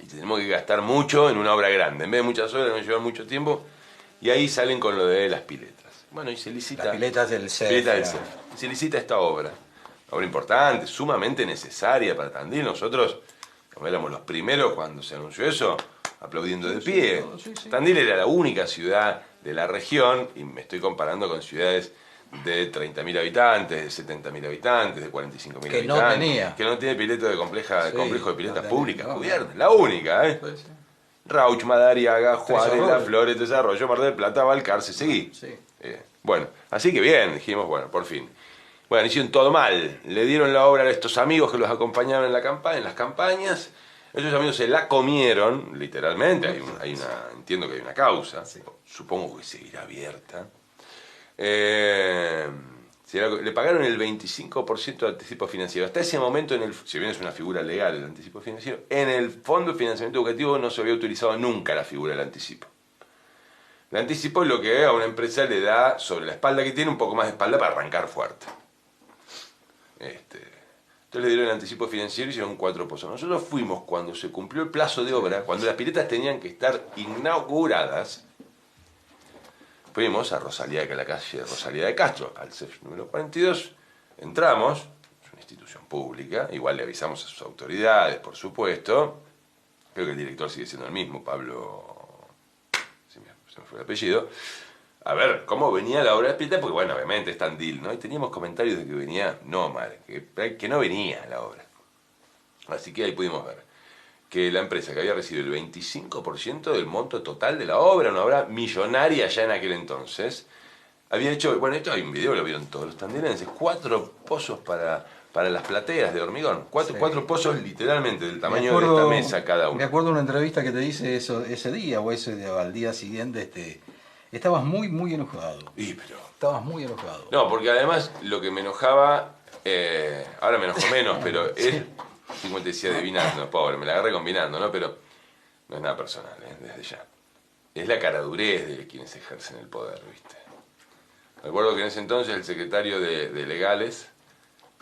y tenemos que gastar mucho en una obra grande. En vez de muchas horas, nos lleva mucho tiempo. Y ahí salen con lo de las piletas. Bueno, y se licita... Las piletas del CEF. Piletas del CEF. Se licita esta obra. Una obra importante, sumamente necesaria para Tandil. Nosotros, como éramos los primeros cuando se anunció eso, aplaudiendo de pie. Sí. Tandil era la única ciudad de la región, y me estoy comparando con ciudades de 30.000 habitantes, de 70.000 habitantes, de 45.000 habitantes. No tenía. Que no tiene pileto de complejo de piletas públicas cubiertas. La única, ¿eh? Rauch, Madariaga, Juárez, La Flores, Desarrollo, Mar del Plata, Balcarce, seguí. Sí. Bueno, así que bien, dijimos, bueno, por fin. Bueno, hicieron todo mal. Le dieron la obra a estos amigos que los acompañaban en las campañas. Esos amigos se la comieron, literalmente. Entiendo que hay una causa. Sí. Supongo que seguirá abierta. Le pagaron el 25% de anticipo financiero. Hasta ese momento, si bien es una figura legal el anticipo financiero, en el Fondo de Financiamiento Educativo no se había utilizado nunca la figura del anticipo. El anticipo es lo que a una empresa le da, sobre la espalda que tiene, un poco más de espalda para arrancar fuerte. Entonces le dieron el anticipo financiero y hicieron 4 pozos. Nosotros fuimos cuando se cumplió el plazo de obra, cuando las piletas tenían que estar inauguradas. Fuimos a la calle Rosalía de Castro, al CEF número 42, entramos, es una institución pública, igual le avisamos a sus autoridades, por supuesto, creo que el director sigue siendo el mismo, Pablo, se me fue el apellido, a ver cómo venía la obra de pileta, porque bueno, obviamente es Tandil, ¿no? Y teníamos comentarios de que venía, que no venía la obra. Así que ahí pudimos ver que la empresa que había recibido el 25% del monto total de la obra, una obra millonaria ya en aquel entonces, había hecho, bueno, esto hay un video, lo vieron todos los tandilenses, 4 pozos para las plateas de hormigón, 4 pozos literalmente del tamaño de esta mesa cada uno. Me acuerdo de una entrevista que te hice ese día o al día siguiente, estabas muy, muy enojado. Estabas muy enojado. No, porque además lo que me enojaba, ahora me enojo menos, pero él... 50 decía adivinando, pobre, me la agarré combinando, ¿no? Pero no es nada personal, desde ya. Es la caradurez de quienes ejercen el poder, ¿viste? Recuerdo que en ese entonces el secretario de Legales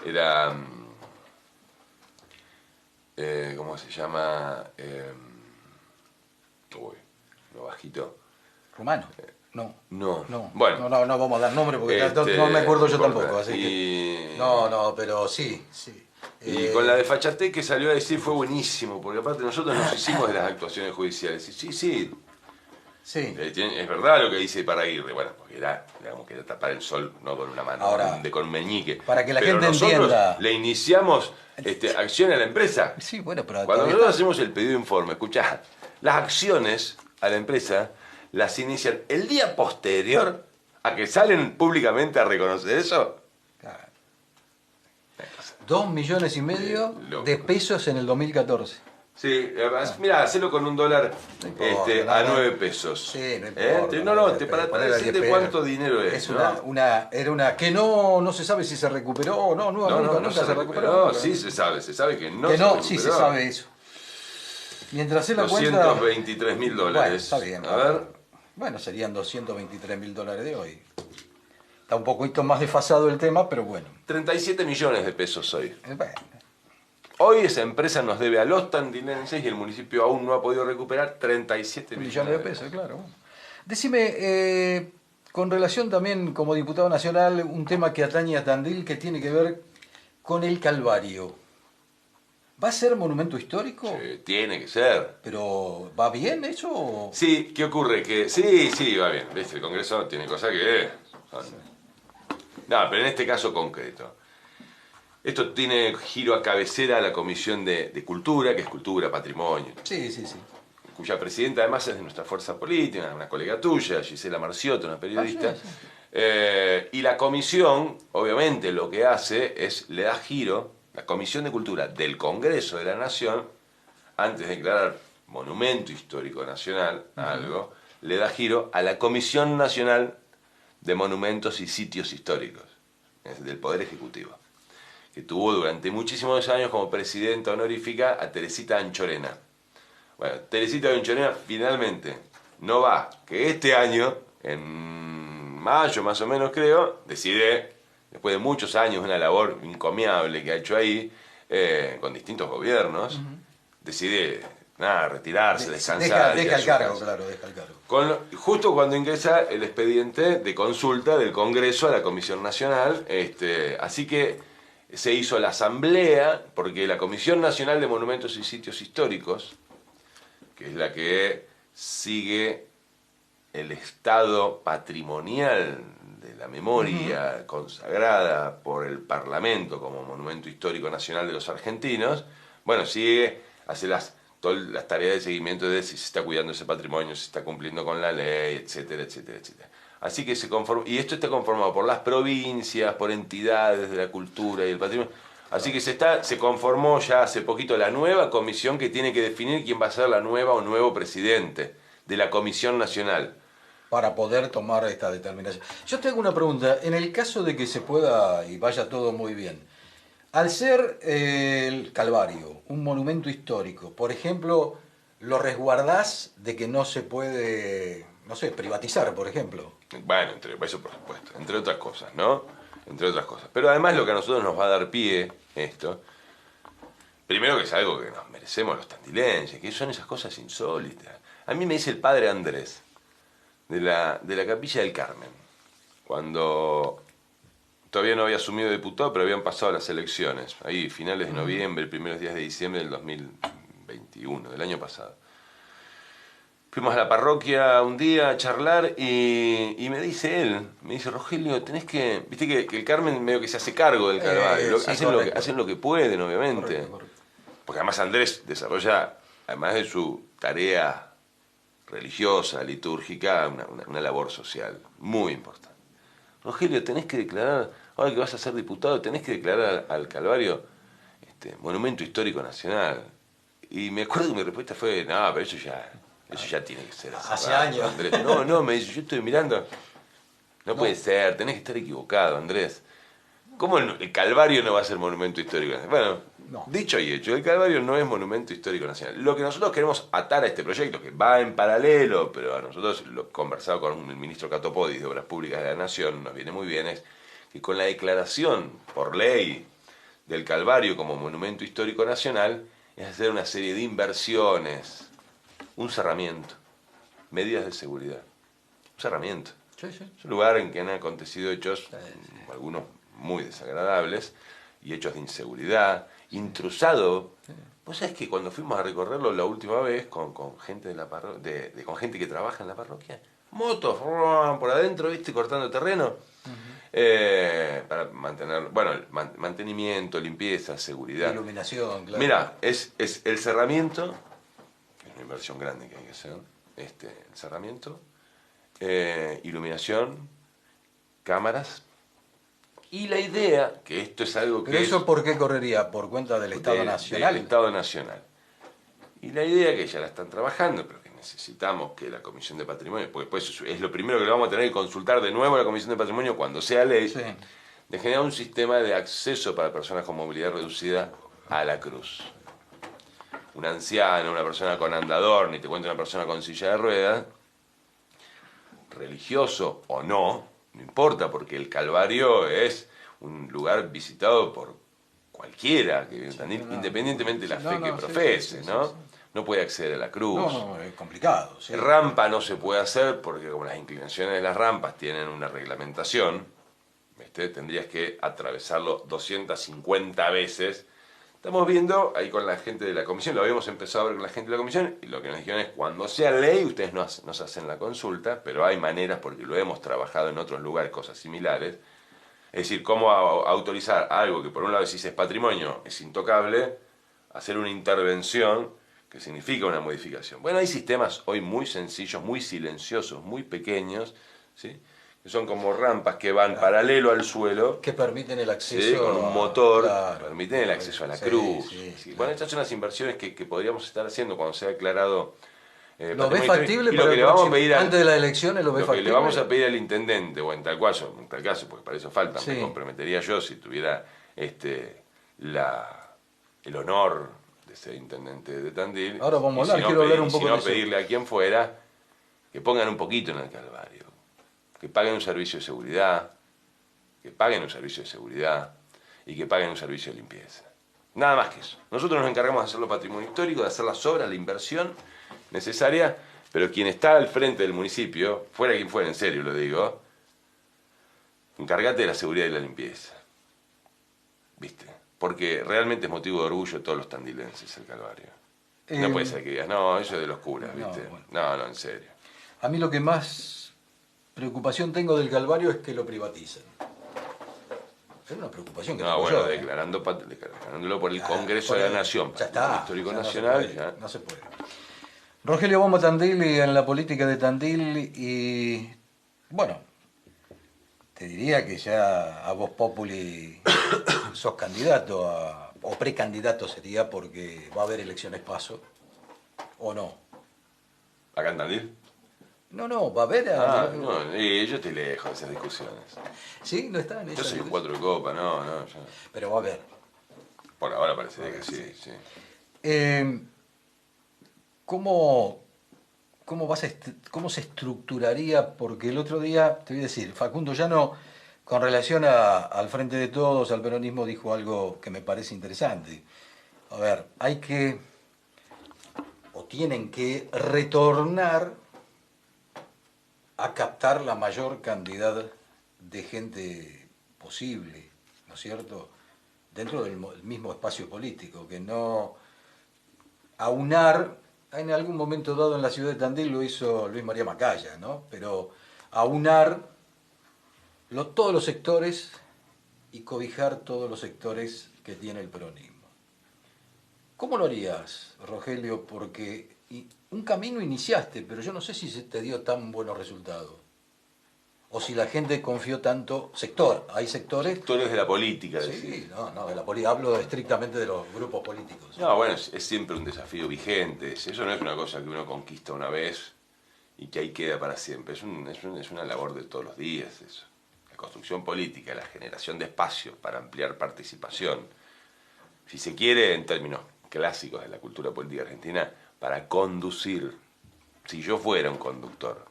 era... ¿cómo se llama? Lo bajito. ¿Rumano? No. Bueno. No vamos a dar nombre porque no me acuerdo yo tampoco, así que... No, pero sí. Y con la desfachatez que salió a decir fue buenísimo, porque aparte nosotros nos hicimos de las actuaciones judiciales. Y sí. Es verdad lo que dice Paraguirre, bueno, porque era tapar el sol no con una mano, con un meñique. Para que la pero gente nosotros entienda. Le iniciamos acción a la empresa. Sí, bueno, pero cuando nosotros hacemos el pedido de informe, escuchá, las acciones a la empresa las inician el día posterior a que salen públicamente a reconocer eso. 2,5 millones de pesos en el 2014. Sí, mira, hacelo con $1 a 9 pesos. Sí, no importa. Para decirte cuánto dinero es. Era una que no se sabe si se recuperó o no. Nunca se recuperó. No, sí se sabe que no se recuperó. Sí se sabe eso. Mientras la cuenta... $223.000. Bueno, está bien. A ver. Bueno, serían $223.000 de hoy. Está un poquito más desfasado el tema, pero bueno. 37 millones de pesos hoy. Bueno. Hoy esa empresa nos debe a los tandilenses y el municipio aún no ha podido recuperar 37 millones De pesos, claro. Decime, con relación también como diputado nacional, un tema que atañe a Tandil que tiene que ver con el Calvario. ¿Va a ser monumento histórico? Sí, tiene que ser. ¿Pero va bien eso? Sí, ¿qué ocurre? Que sí, va bien. ¿Viste? El Congreso tiene cosas que... No, pero en este caso concreto. Esto tiene giro a cabecera a la Comisión de Cultura, que es Cultura, Patrimonio. Sí. Cuya presidenta además es de nuestra fuerza política, una colega tuya, Gisela Marciotto, una periodista. Sí. Y la comisión, obviamente, lo que hace es, le da giro, la Comisión de Cultura del Congreso de la Nación, antes de declarar Monumento Histórico Nacional, algo, le da giro a la Comisión Nacional de Monumentos y Sitios Históricos, es del Poder Ejecutivo, que tuvo durante muchísimos años como presidenta honorífica a Teresita Anchorena. Bueno, Teresita Anchorena finalmente no va, que este año, en mayo más o menos creo, decide, después de muchos años, una labor encomiable que ha hecho ahí, con distintos gobiernos, decide retirarse, descansar. Deja el cargo. Justo cuando ingresa el expediente de consulta del Congreso a la Comisión Nacional, así que se hizo la asamblea, porque la Comisión Nacional de Monumentos y Sitios Históricos, que es la que sigue el estado patrimonial de la memoria consagrada por el Parlamento como Monumento Histórico Nacional de los argentinos, bueno, hace todas las tareas de seguimiento de si se está cuidando ese patrimonio, si se está cumpliendo con la ley, etcétera. Así que y esto está conformado por las provincias, por entidades de la cultura y el patrimonio. Así que se conformó ya hace poquito la nueva comisión que tiene que definir quién va a ser la nueva o nuevo presidente de la Comisión Nacional. Para poder tomar esta determinación. Yo te hago una pregunta. En el caso de que se pueda y vaya todo muy bien, al ser el Calvario un monumento histórico, por ejemplo, ¿lo resguardás de que no se puede, no sé, privatizar, por ejemplo? Bueno, eso por supuesto, entre otras cosas, ¿no? Entre otras cosas. Pero además lo que a nosotros nos va a dar pie, esto, primero que es algo que nos merecemos los tandilenses, que son esas cosas insólitas. A mí me dice el padre Andrés, de la Capilla del Carmen, cuando todavía no había asumido diputado, pero habían pasado las elecciones, ahí finales de noviembre, primeros días de diciembre del 2021, del año pasado. Fuimos a la parroquia un día a charlar y me dice Rogelio, tenés que... Viste que el Carmen medio que se hace cargo del Calvario, sí, hacen lo que pueden, obviamente. Correcto. Porque además Andrés desarrolla, además de su tarea religiosa, litúrgica, una labor social muy importante. Rogelio, tenés que declarar, ahora que vas a ser diputado, tenés que declarar al Calvario Monumento Histórico Nacional. Y me acuerdo que mi respuesta fue, no, pero eso ya tiene que ser. Hace años. Andrés. No, me dice, yo estoy mirando. No puede ser, tenés que estar equivocado, Andrés. ¿Cómo el Calvario no va a ser monumento histórico nacional? Bueno, no. Dicho y hecho, el Calvario no es monumento histórico nacional. Lo que nosotros queremos atar a este proyecto, que va en paralelo, pero a nosotros, lo he conversado con el ministro Catopodis de Obras Públicas de la Nación, nos viene muy bien, es que con la declaración por ley del Calvario como monumento histórico nacional, es hacer una serie de inversiones, un cerramiento, medidas de seguridad, un cerramiento. Sí. Es un lugar en que han acontecido hechos, algunos muy desagradables, y hechos de inseguridad, intrusado. Vos sabés que cuando fuimos a recorrerlo la última vez con gente con gente que trabaja en la parroquia, motos por adentro, ¿viste? Cortando terreno, para mantener, mantenimiento, limpieza, seguridad. Iluminación, claro. Mira, es el cerramiento, es una inversión grande que hay que hacer, el cerramiento, iluminación, cámaras. Y la idea, que esto es algo que... ¿Pero eso por qué correría? ¿Por cuenta del Estado Nacional? Del Estado Nacional. Y la idea, que ya la están trabajando, pero que necesitamos que la Comisión de Patrimonio, porque después es lo primero que le vamos a tener que consultar de nuevo a la Comisión de Patrimonio cuando sea ley, Sí. De generar un sistema de acceso para personas con movilidad reducida a la cruz. Un anciano, una persona con andador, ni te cuento una persona con silla de ruedas, religioso o no, no importa, porque el Calvario es un lugar visitado por cualquiera, que independientemente de la fe que profese, ¿no? No puede acceder a la cruz. No, es complicado. Sí. Rampa no se puede hacer porque como las inclinaciones de las rampas tienen una reglamentación, ¿viste? Tendrías que atravesarlo 250 veces. Estamos viendo ahí con la gente de la comisión, lo habíamos empezado a ver con la gente de la comisión, y lo que nos dijeron es, cuando sea ley, ustedes nos hacen la consulta, pero hay maneras, porque lo hemos trabajado en otros lugares, cosas similares. Es decir, cómo autorizar algo que por un lado decís es patrimonio, es intocable, hacer una intervención que significa una modificación. Bueno, hay sistemas hoy muy sencillos, muy silenciosos, muy pequeños, ¿sí? Que son como rampas que van paralelo al suelo. Que permiten el acceso, ¿sí? Con un motor, permiten el acceso a la cruz. Sí, bueno, estas son las inversiones que podríamos estar haciendo cuando sea declarado. ¿Lo ves factible? Y lo que le vamos a pedir antes de las elecciones lo ves factible. Lo que le vamos a pedir al intendente, o en tal caso, porque para eso falta, me comprometería yo si tuviera el honor de ser intendente de Tandil. Ahora vamos a hablar, quiero hablar un poco de eso. Si no, pedirle a quien fuera que pongan un poquito en el Calvario, que paguen un servicio de seguridad, y que paguen un servicio de limpieza. Nada más que eso. Nosotros nos encargamos de hacer lo patrimonio histórico, de hacer las obras, la inversión necesaria, pero quien está al frente del municipio, fuera quien fuera, en serio lo digo, encárgate de la seguridad y la limpieza. ¿Viste? Porque realmente es motivo de orgullo de todos los tandilenses el Calvario. No puede ser que digas, no, eso es de los curas, ¿viste? No, en serio. A mí lo que más preocupación tengo del Calvario es que lo privaticen. Es una preocupación que tengo yo. Declarándolo por el Congreso de la Nación, ya está, Histórico Nacional. No se puede. Rogelio Bombo Tandil y en la política de Tandil y bueno, te diría que ya a Vox Populi sos candidato o precandidato sería porque va a haber elecciones paso o no. ¿Acá en Tandil? No, va a haber... yo estoy lejos de esas discusiones. ¿Sí? ¿No está en eso? Yo soy un 4 de copa, no. Pero va a haber. Por ahora parece que sí. ¿Cómo se estructuraría? Porque el otro día, te voy a decir, Facundo Llano, con relación al Frente de Todos, al peronismo, dijo algo que me parece interesante. A ver, tienen que retornar a captar la mayor cantidad de gente posible, ¿no es cierto?, dentro del mismo espacio político, que no aunar. En algún momento dado en la ciudad de Tandil lo hizo Luis María Macaya, ¿no? Pero aunar todos los sectores y cobijar todos los sectores que tiene el peronismo. ¿Cómo lo harías, Rogelio? Porque un camino iniciaste, pero yo no sé si se te dio tan buenos resultados. O si la gente confió tanto. Hay sectores... Sectores de la política, sí, no, de la política. Hablo estrictamente de los grupos políticos. No, bueno, es siempre un desafío vigente. Eso no es una cosa que uno conquista una vez y que ahí queda para siempre. Es una labor de todos los días eso. La construcción política, la generación de espacios para ampliar participación. Si se quiere, en términos clásicos de la cultura política argentina, para conducir. Si yo fuera un conductor,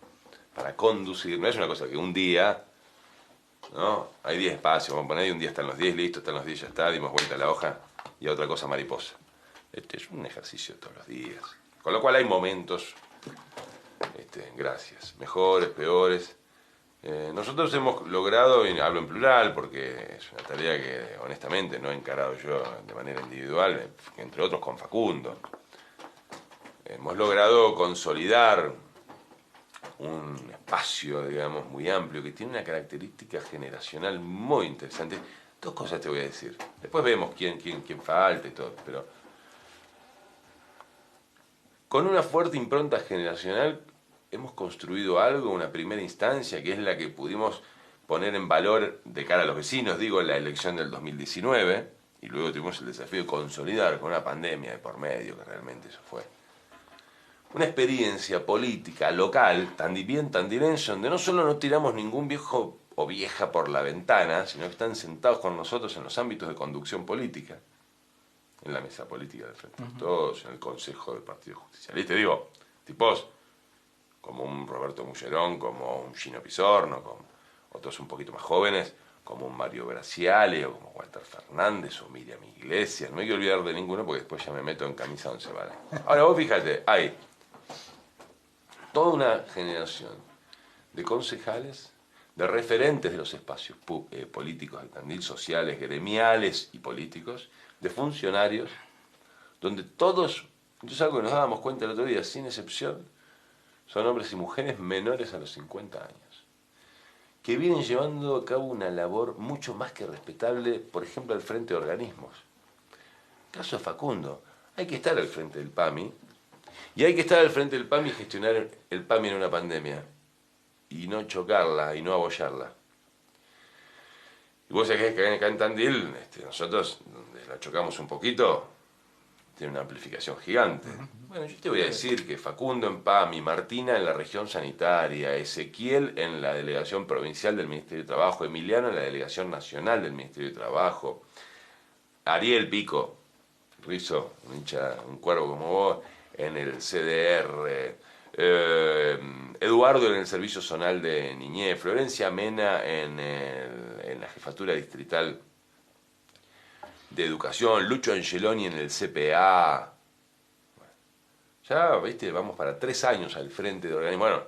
para conducir, no es una cosa que un día, ¿no? Hay 10 espacios, vamos a poner, y un día están los 10, listo, están los 10, ya está, dimos vuelta a la hoja y a otra cosa mariposa. Este es un ejercicio de todos los días. Con lo cual hay momentos, gracias, mejores, peores. Nosotros hemos logrado, y hablo en plural porque es una tarea que honestamente no he encarado yo de manera individual, entre otros con Facundo. Hemos logrado consolidar un espacio, digamos, muy amplio, que tiene una característica generacional muy interesante. Dos cosas te voy a decir. Después vemos quién falta y todo, pero con una fuerte impronta generacional hemos construido algo, una primera instancia, que es la que pudimos poner en valor de cara a los vecinos, digo, en la elección del 2019, y luego tuvimos el desafío de consolidar con una pandemia de por medio, que realmente eso fue una experiencia política local, bien tandilense, donde no solo no tiramos ningún viejo o vieja por la ventana, sino que están sentados con nosotros en los ámbitos de conducción política, en la mesa política del Frente de Todos, en el Consejo del Partido Justicialista. Digo, tipos como un Roberto Mullerón, como un Gino Pisorno, otros un poquito más jóvenes, como un Mario Graciale o como Walter Fernández o Miriam Iglesias. No hay que olvidar de ninguno porque después ya me meto en camisa 11 varas. Ahora vos fíjate, hay toda una generación de concejales, de referentes de los espacios políticos de Tandil, sociales, gremiales y políticos, de funcionarios, donde todos, es algo que nos dábamos cuenta el otro día, sin excepción, son hombres y mujeres menores a los 50 años, que vienen llevando a cabo una labor mucho más que respetable, por ejemplo, al frente de organismos. Caso de Facundo, hay que estar al frente del PAMI, y hay que estar al frente del PAMI y gestionar el PAMI en una pandemia, y no chocarla, y no abollarla. Y vos sabés que acá en Tandil, nosotros, donde la chocamos un poquito, tiene una amplificación gigante. Bueno, yo te voy a decir que Facundo en PAMI, Martina en la región sanitaria, Ezequiel en la delegación provincial del Ministerio de Trabajo, Emiliano en la delegación nacional del Ministerio de Trabajo, Ariel Pico, Rizo, un cuervo como vos, en el CDR, Eduardo en el Servicio Zonal de Niñez, Florencia Mena en la Jefatura Distrital de Educación, Lucho Angeloni en el CPA. Bueno, ya, viste, vamos para 3 años al frente de organismos. Bueno,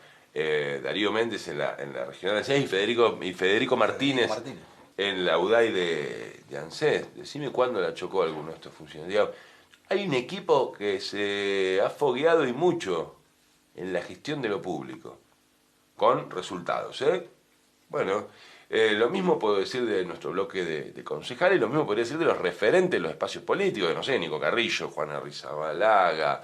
Darío Méndez en la Regional de 6 y Federico Martínez en la UDAI de ANSES. Decime cuándo la chocó alguno de estos funcionarios. Hay un equipo que se ha fogueado y mucho en la gestión de lo público, con resultados, ¿eh? Bueno, lo mismo puedo decir de nuestro bloque de concejales, lo mismo podría decir de los referentes de los espacios políticos, no sé, Nico Carrillo, Juana Rizabalaga,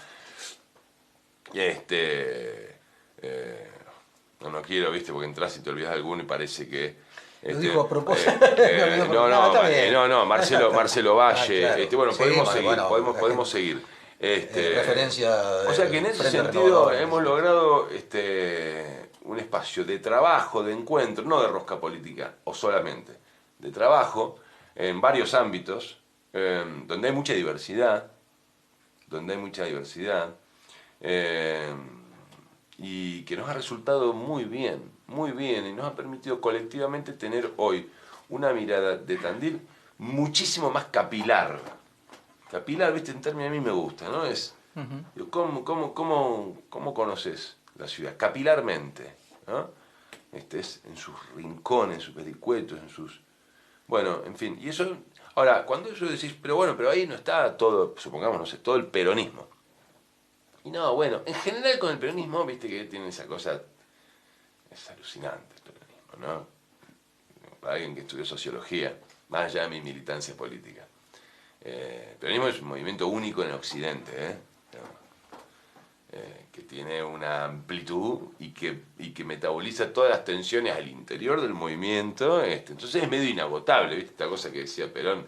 no quiero, viste, porque entras y te olvidas de alguno y parece que... Lo digo a propósito. No, Marcelo Valle, claro. Bueno, Sí, podemos bueno, seguir, bueno, podemos seguir. Referencia O sea que en ese sentido hemos logrado un espacio de trabajo, de encuentro, no de rosca política, o solamente, de trabajo en varios ámbitos, donde hay mucha diversidad, y que nos ha resultado muy bien, y nos ha permitido colectivamente tener hoy una mirada de Tandil muchísimo más capilar. Capilar, viste, en términos a mí me gusta, ¿no? Es, ¿cómo conoces la ciudad? Capilarmente, ¿no? Es en sus rincones, en sus vericuetos, en sus... Bueno, en fin, y eso... Ahora, cuando eso decís, pero ahí no está todo, supongamos, no sé, todo el peronismo. Y no, bueno, en general con el peronismo, viste que tiene esa cosa, es alucinante el peronismo, ¿no? Para alguien que estudió sociología, más allá de mi militancia política. El peronismo es un movimiento único en Occidente, que tiene una amplitud y que metaboliza todas las tensiones al interior del movimiento. Entonces es medio inagotable, ¿viste? Esta cosa que decía Perón.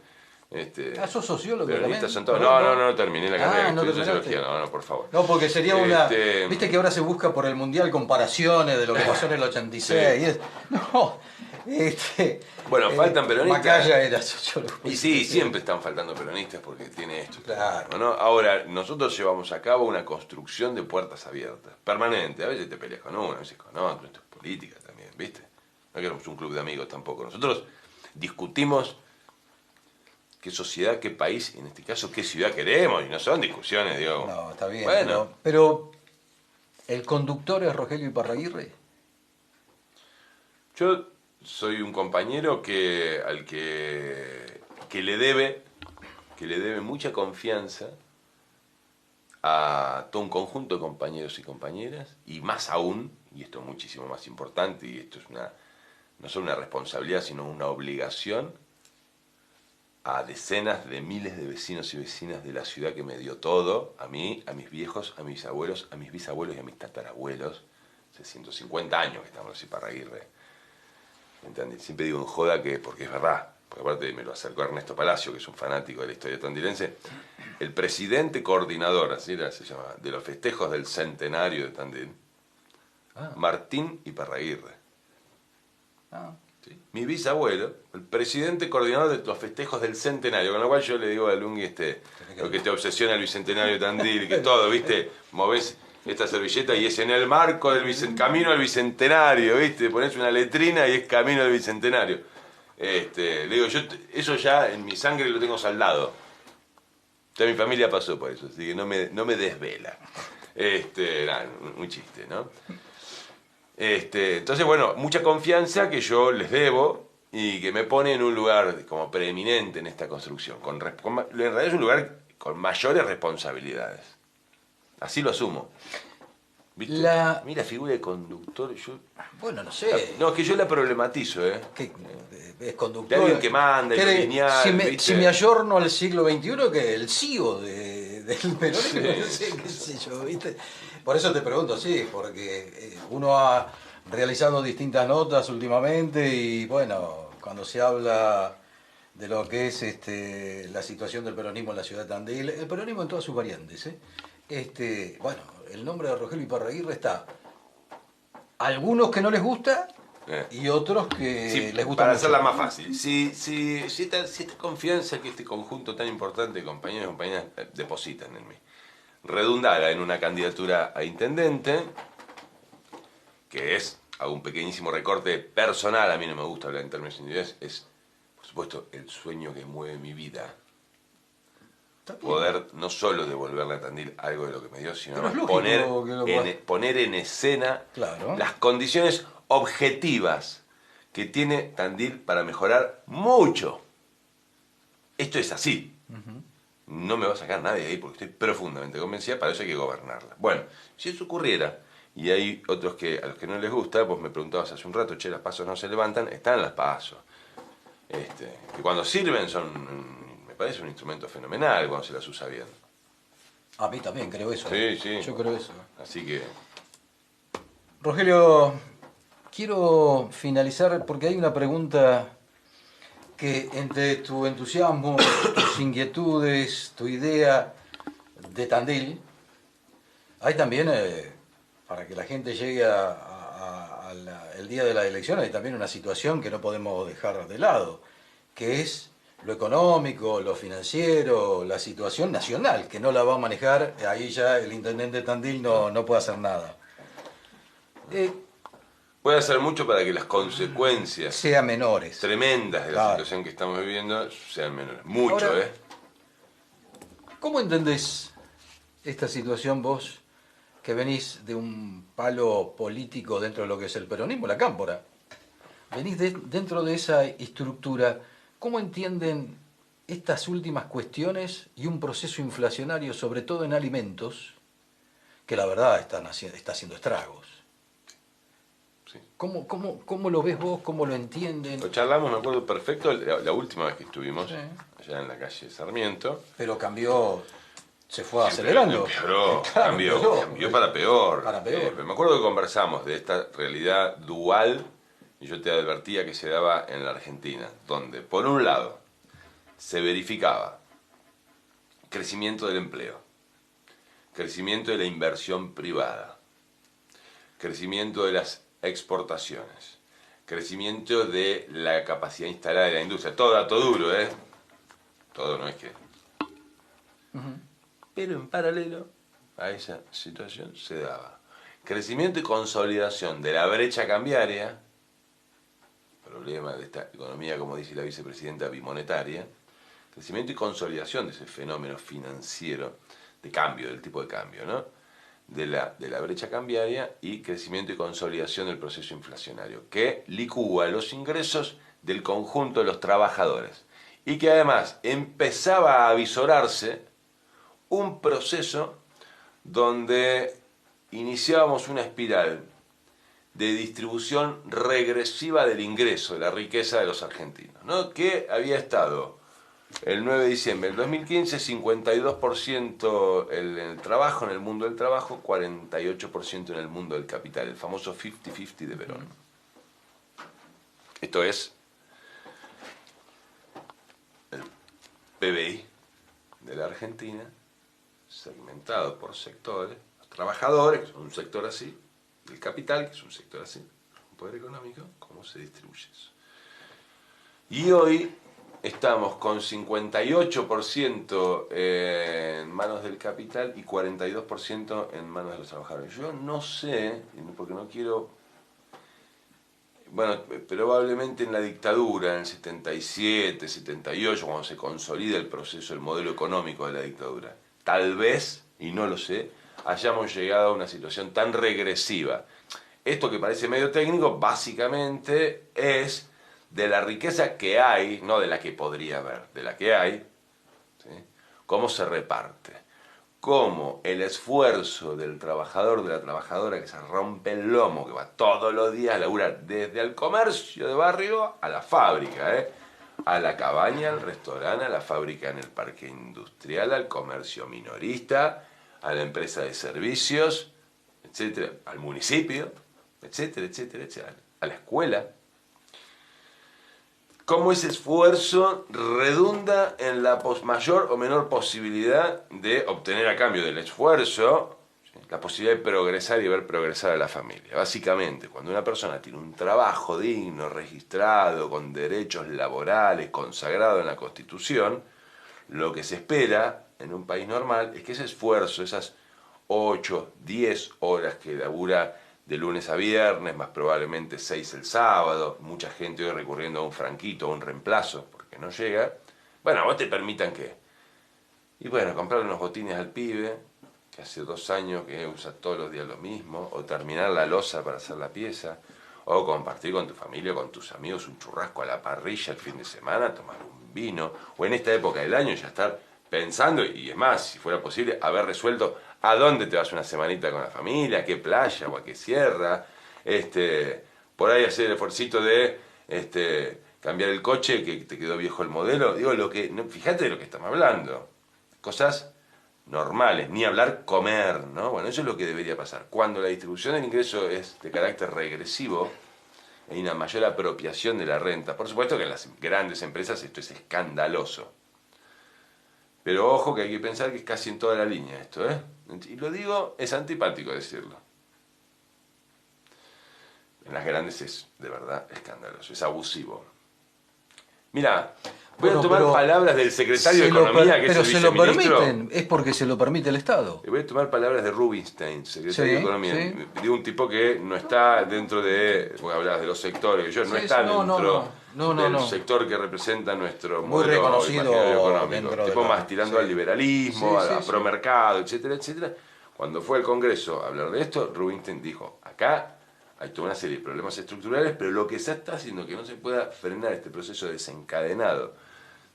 ¿Sos sociólogo Peronistas son también? todos. No terminé la carrera, no estudié sociología, no, por favor. No, porque sería una... Viste que ahora se busca por el Mundial comparaciones de lo que pasó en el 86. Sí. Y es... No, bueno, faltan peronistas. Macaya era sociólogo. Y sí, siempre están faltando peronistas porque tiene esto. Claro. ¿No? Ahora, nosotros llevamos a cabo una construcción de puertas abiertas, permanente. A veces te peleas con uno, a veces con otro. Esto es política también, ¿viste? No queremos un club de amigos tampoco. Nosotros discutimos qué sociedad, qué país, y en este caso qué ciudad queremos, y no son discusiones, digo. No, está bien. Bueno. Pero ¿el conductor es Rogelio Iparraguirre? Yo soy un compañero al que le debe mucha confianza a todo un conjunto de compañeros y compañeras, y más aún, y esto es muchísimo más importante, y esto es no solo una responsabilidad, sino una obligación, a decenas de miles de vecinos y vecinas de la ciudad que me dio todo, a mí, a mis viejos, a mis abuelos, a mis bisabuelos y a mis tatarabuelos. Hace 150 años que estamos en Iparraguirre. ¿Entendés? Siempre digo en joda porque es verdad, porque aparte me lo acercó Ernesto Palacio, que es un fanático de la historia tandilense, el presidente coordinador, así se llama, de los festejos del centenario de Tandil, Martín Iparraguirre. ¿Sí? Mi bisabuelo, el presidente coordinador de los festejos del centenario, con lo cual yo le digo a Lungui, lo que te obsesiona el bicentenario de Tandil, que todo, ¿viste? Movés esta servilleta y es en el marco del camino al Bicentenario, ¿viste? Pones una letrina y es camino al Bicentenario. Le digo, yo eso ya en mi sangre lo tengo saldado. Ya mi familia pasó por eso, así que no me desvela. Un chiste, ¿no? Entonces, bueno, mucha confianza que yo les debo y que me pone en un lugar como preeminente en esta construcción. En realidad es un lugar con mayores responsabilidades. Así lo asumo. ¿Viste? A mí la figura de conductor, yo... Bueno, no sé. No, es que yo la problematizo, ¿eh? ¿Qué? Es conductor. De alguien que manda, el lineal, si me ayorno al siglo XXI, que el CEO del peronismo, Sí. no sé, qué sé yo, ¿viste? Por eso te pregunto, sí, porque uno ha realizado distintas notas últimamente y bueno, cuando se habla de lo que es la situación del peronismo en la ciudad de Tandil, el peronismo en todas sus variantes, bueno, el nombre de Rogelio Iparraguirre está a algunos que no les gusta y otros que sí, les gusta para mucho. hacerla más fácil, si esta confianza que este conjunto tan importante de compañeros y compañeras depositan en mí redundara en una candidatura a intendente, que es, hago un pequeñísimo recorte personal, a mí no me gusta hablar en términos individuales, es, por supuesto, el sueño que mueve mi vida. Poder no solo devolverle a Tandil algo de lo que me dio, sino poner en escena las condiciones objetivas que tiene Tandil para mejorar mucho. Esto es así. No me va a sacar nadie de ahí porque estoy profundamente convencida, para eso hay que gobernarla. Bueno, si eso ocurriera, y hay otros a los que no les gusta, vos me preguntabas hace un rato, che, las pasos no se levantan, están las pasos. Que cuando sirven me parece un instrumento fenomenal cuando se las usa bien. A mí también creo eso. Sí, sí. Yo creo eso. Así que... Rogelio, quiero finalizar porque hay una pregunta que entre tu entusiasmo, tus inquietudes, tu idea de Tandil, hay también, para que la gente llegue el día de la elección, hay también una situación que no podemos dejar de lado, que es lo económico, lo financiero, la situación nacional, que no la va a manejar, ahí ya el intendente de Tandil no puede hacer nada. Puede hacer mucho para que las consecuencias sean menores, tremendas de la situación que estamos viviendo sean menores. Mucho, ahora, ¿cómo entendés esta situación vos, que venís de un palo político dentro de lo que es el peronismo, la cámpora? Venís dentro de esa estructura. ¿Cómo entienden estas últimas cuestiones y un proceso inflacionario, sobre todo en alimentos, que la verdad está haciendo estragos? Sí. ¿Cómo lo ves vos? ¿Cómo lo entienden? Lo charlamos, me acuerdo perfecto, la última vez que estuvimos, allá en la calle Sarmiento. Pero cambió, se fue acelerando. Empeoró, cambió para peor. Para peor. Me acuerdo que conversamos de esta realidad dual, y yo te advertía que se daba en la Argentina, donde, por un lado, se verificaba crecimiento del empleo, crecimiento de la inversión privada, crecimiento de las exportaciones, crecimiento de la capacidad instalada de la industria, todo dato duro, todo no es que... Pero en paralelo a esa situación se daba crecimiento y consolidación de la brecha cambiaria, problema de esta economía, como dice la vicepresidenta, bimonetaria, crecimiento y consolidación de ese fenómeno financiero de cambio, del tipo de cambio, ¿no? De la brecha cambiaria y crecimiento y consolidación del proceso inflacionario, que licúa los ingresos del conjunto de los trabajadores y que además empezaba a avisorarse un proceso donde iniciábamos una espiral de distribución regresiva del ingreso, de la riqueza de los argentinos, ¿no? Que había estado el 9 de diciembre del 2015, 52% en el trabajo, en el mundo del trabajo, 48% en el mundo del capital, el famoso 50-50 de Perón. Esto es el PBI de la Argentina, segmentado por sectores, los trabajadores, que son un sector así, el capital, que es un sector así, un poder económico, cómo se distribuye eso. Y hoy estamos con 58% en manos del capital y 42% en manos de los trabajadores. Yo no sé, porque no quiero... Bueno, probablemente en la dictadura, en el 77, 78, cuando se consolida el proceso, el modelo económico de la dictadura, tal vez, y no lo sé, hayamos llegado a una situación tan regresiva. Esto que parece medio técnico, básicamente es de la riqueza que hay, no de la que podría haber, de la que hay, ¿sí? Cómo se reparte, cómo el esfuerzo del trabajador, de la trabajadora que se rompe el lomo, que va todos los días a laburar desde el comercio de barrio a la fábrica, a la cabaña, al restaurante, a la fábrica en el parque industrial, al comercio minorista, a la empresa de servicios, etcétera, al municipio, etcétera, etcétera, etcétera, a la escuela. Cómo ese esfuerzo redunda en la mayor o menor posibilidad de obtener a cambio del esfuerzo, ¿sí?, la posibilidad de progresar y ver progresar a la familia. Básicamente, cuando una persona tiene un trabajo digno, registrado, con derechos laborales, consagrado en la Constitución, lo que se espera en un país normal es que ese esfuerzo, esas 8, 10 horas que labura de lunes a viernes, más probablemente 6 el sábado, mucha gente hoy recurriendo a un franquito, a un reemplazo, porque no llega, bueno, a vos te permitan que, y bueno, comprar unos botines al pibe, que hace 2 años que usa todos los días lo mismo, o terminar la loza para hacer la pieza, o compartir con tu familia, con tus amigos, un churrasco a la parrilla el fin de semana, tomar un vino, o en esta época del año ya estar pensando, y es más, si fuera posible, haber resuelto a dónde te vas una semanita con la familia, a qué playa o a qué sierra, por ahí hacer el esfuercito de cambiar el coche que te quedó viejo el modelo. Digo, fíjate de lo que estamos hablando, cosas normales, ni hablar comer, ¿no? Bueno, eso es lo que debería pasar. Cuando la distribución del ingreso es de carácter regresivo, hay una mayor apropiación de la renta. Por supuesto que en las grandes empresas esto es escandaloso. Pero ojo que hay que pensar que es casi en toda la línea esto, ¿eh? Y lo digo, es antipático decirlo. En las grandes es de verdad escandaloso, es abusivo. Mira, voy a tomar palabras del secretario de Economía, que es el viceministro. Pero se lo permiten, es porque se lo permite el Estado. Voy a tomar palabras de Rubinstein, secretario de Economía. Sí. Digo, un tipo que no está dentro de, vos hablabas de los sectores, no está dentro del sector que representa nuestro modelo imaginario económico. Tipo más tirando al liberalismo, a promercado, etcétera, etcétera. Cuando fue al Congreso a hablar de esto, Rubinstein dijo, acá hay toda una serie de problemas estructurales, pero lo que se está haciendo que no se pueda frenar este proceso desencadenado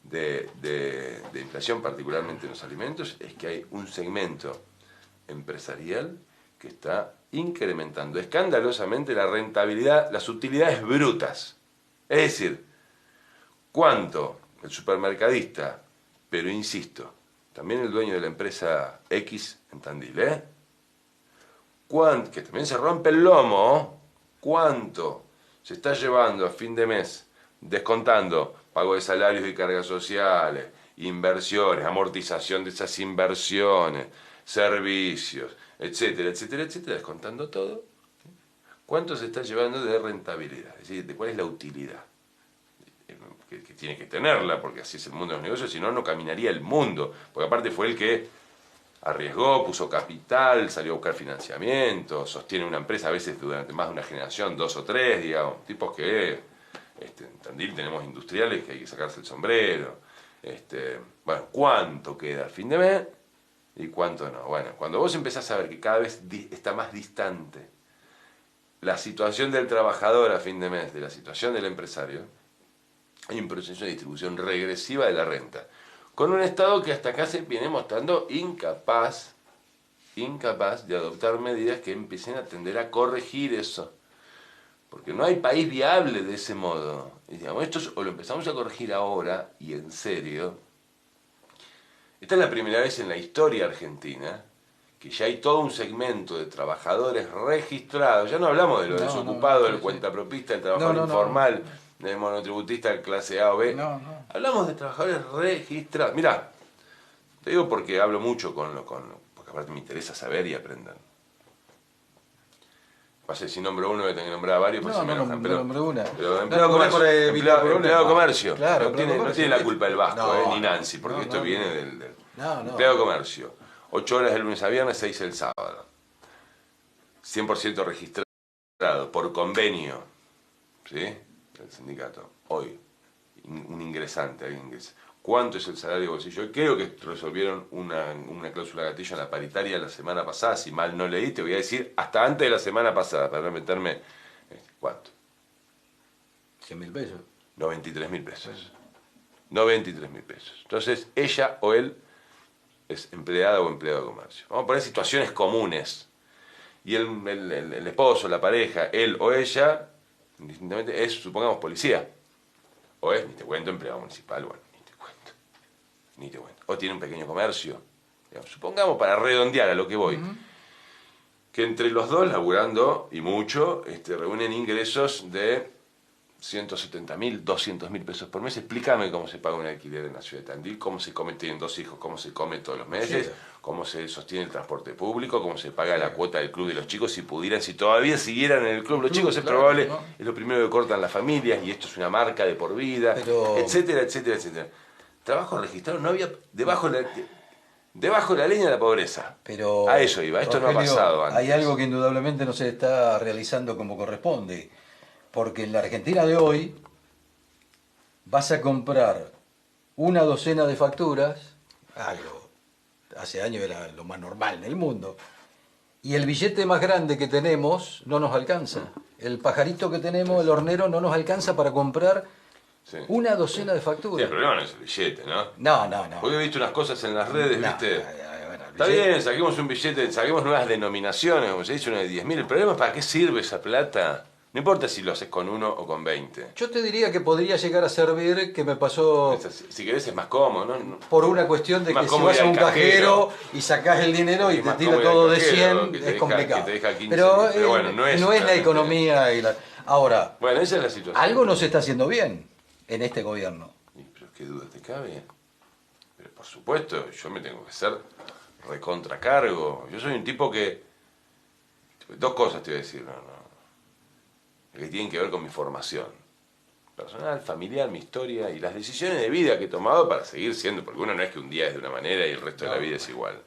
de inflación, particularmente en los alimentos, es que hay un segmento empresarial que está incrementando escandalosamente la rentabilidad, las utilidades brutas. Es decir, cuánto el supermercadista, pero insisto, también el dueño de la empresa X en Tandil, que también se rompe el lomo, cuánto se está llevando a fin de mes, descontando pago de salarios y cargas sociales, inversiones, amortización de esas inversiones, servicios, etcétera, etcétera, etcétera, descontando todo, cuánto se está llevando de rentabilidad, es decir, de cuál es la utilidad. Que tiene que tenerla, porque así es el mundo de los negocios, si no, no caminaría el mundo, porque aparte fue el que arriesgó, puso capital, salió a buscar financiamiento, sostiene una empresa a veces durante más de una generación, 2 o 3, digamos, tipos que, en Tandil tenemos industriales que hay que sacarse el sombrero, bueno, ¿cuánto queda al fin de mes y cuánto no? Bueno, cuando vos empezás a ver que cada vez está más distante la situación del trabajador a fin de mes de la situación del empresario, hay un proceso de distribución regresiva de la renta, con un Estado que hasta acá se viene mostrando incapaz de adoptar medidas que empiecen a tender a corregir eso. Porque no hay país viable de ese modo. Y digamos, esto o lo empezamos a corregir ahora, y en serio. Esta es la primera vez en la historia argentina que ya hay todo un segmento de trabajadores registrados. Ya no hablamos de los desocupados, del cuentapropista, del trabajador informal, del monotributista de clase A o B. Hablamos de trabajadores registrados. Mirá, te digo porque hablo mucho porque aparte me interesa saber y aprender. Pasa si nombro uno, que tengo que nombrar a varios, pues No, se me enojan. no nombré una. Pero empleado de comercio. Claro, No tiene la culpa el Vasco, no, ni Nancy, porque no, esto no, viene no. del No, no. empleado de comercio. 8 horas de lunes a viernes, 6 el sábado. 100% registrado por convenio, ¿sí? Del sindicato. Hoy, un ingresante, alguien ingresa. ¿Cuánto es el salario de bolsillo? Creo que resolvieron una cláusula gatillo en la paritaria la semana pasada. Si mal no leí, te voy a decir hasta antes de la semana pasada, para no meterme. ¿Cuánto? 100.000 pesos. 93.000 pesos. 93.000 pesos. Entonces, ella o él es empleada o empleado de comercio. Vamos a poner situaciones comunes. Y el esposo, la pareja, él o ella, indistintamente, es, supongamos, policía. O es, ni te cuento, empleado municipal, bueno. Ni te cuento. O tiene un pequeño comercio. Digamos, supongamos, para redondear a lo que voy, que entre los dos, laburando y mucho, reúnen ingresos de 170.000, 200.000 pesos por mes. Explícame cómo se paga un alquiler en la ciudad de Tandil, cómo se come, tienen 2 hijos, cómo se come todos los meses, Sí. Cómo se sostiene el transporte público, cómo se paga la cuota del club de los chicos, si pudieran, si todavía siguieran en el club los chicos, es claro, probable, ¿no? es lo primero que cortan las familias y esto es una marca de por vida, Pero... etcétera, etcétera, etcétera. Trabajo registrado, no había debajo de la línea de la pobreza. Pero, a eso iba, esto Rogelio, no ha pasado antes. hay algo que indudablemente no se está realizando como corresponde, porque en la Argentina de hoy vas a comprar una docena de facturas, algo, hace años era lo más normal en el mundo, y el billete más grande que tenemos no nos alcanza. El pajarito que tenemos, el hornero, no nos alcanza para comprar una docena de Sí, facturas. el problema no es el billete, ¿no? No. Porque he visto unas cosas en las redes, No, ¿viste? bueno, Está bien, saquemos un billete, saquemos nuevas denominaciones, como se dice, una de 10.000. El problema es para qué sirve esa plata. No importa si lo haces con 1 o con 20. Yo te diría que podría llegar a servir, que me pasó Si querés es más cómodo, ¿no? por una cuestión de Más que si cómodo vas ir a al un cajero y sacás el dinero y Es te más tira cómodo ir todo al de cajero, 100, que te es deja- complicado. que te deja 15.000. Pero Bueno, no es la realmente- economía. Ahora, Bueno, esa es la situación. algo no se está haciendo bien en este gobierno. Pero qué duda te cabe. Pero por supuesto, yo me tengo que hacer recontracargo. Yo soy un tipo que... 2 cosas te voy a decir, que tienen que ver con mi formación personal, familiar, mi historia y las decisiones de vida que he tomado para seguir siendo, porque uno no es que un día es de una manera y el resto de la vida es igual.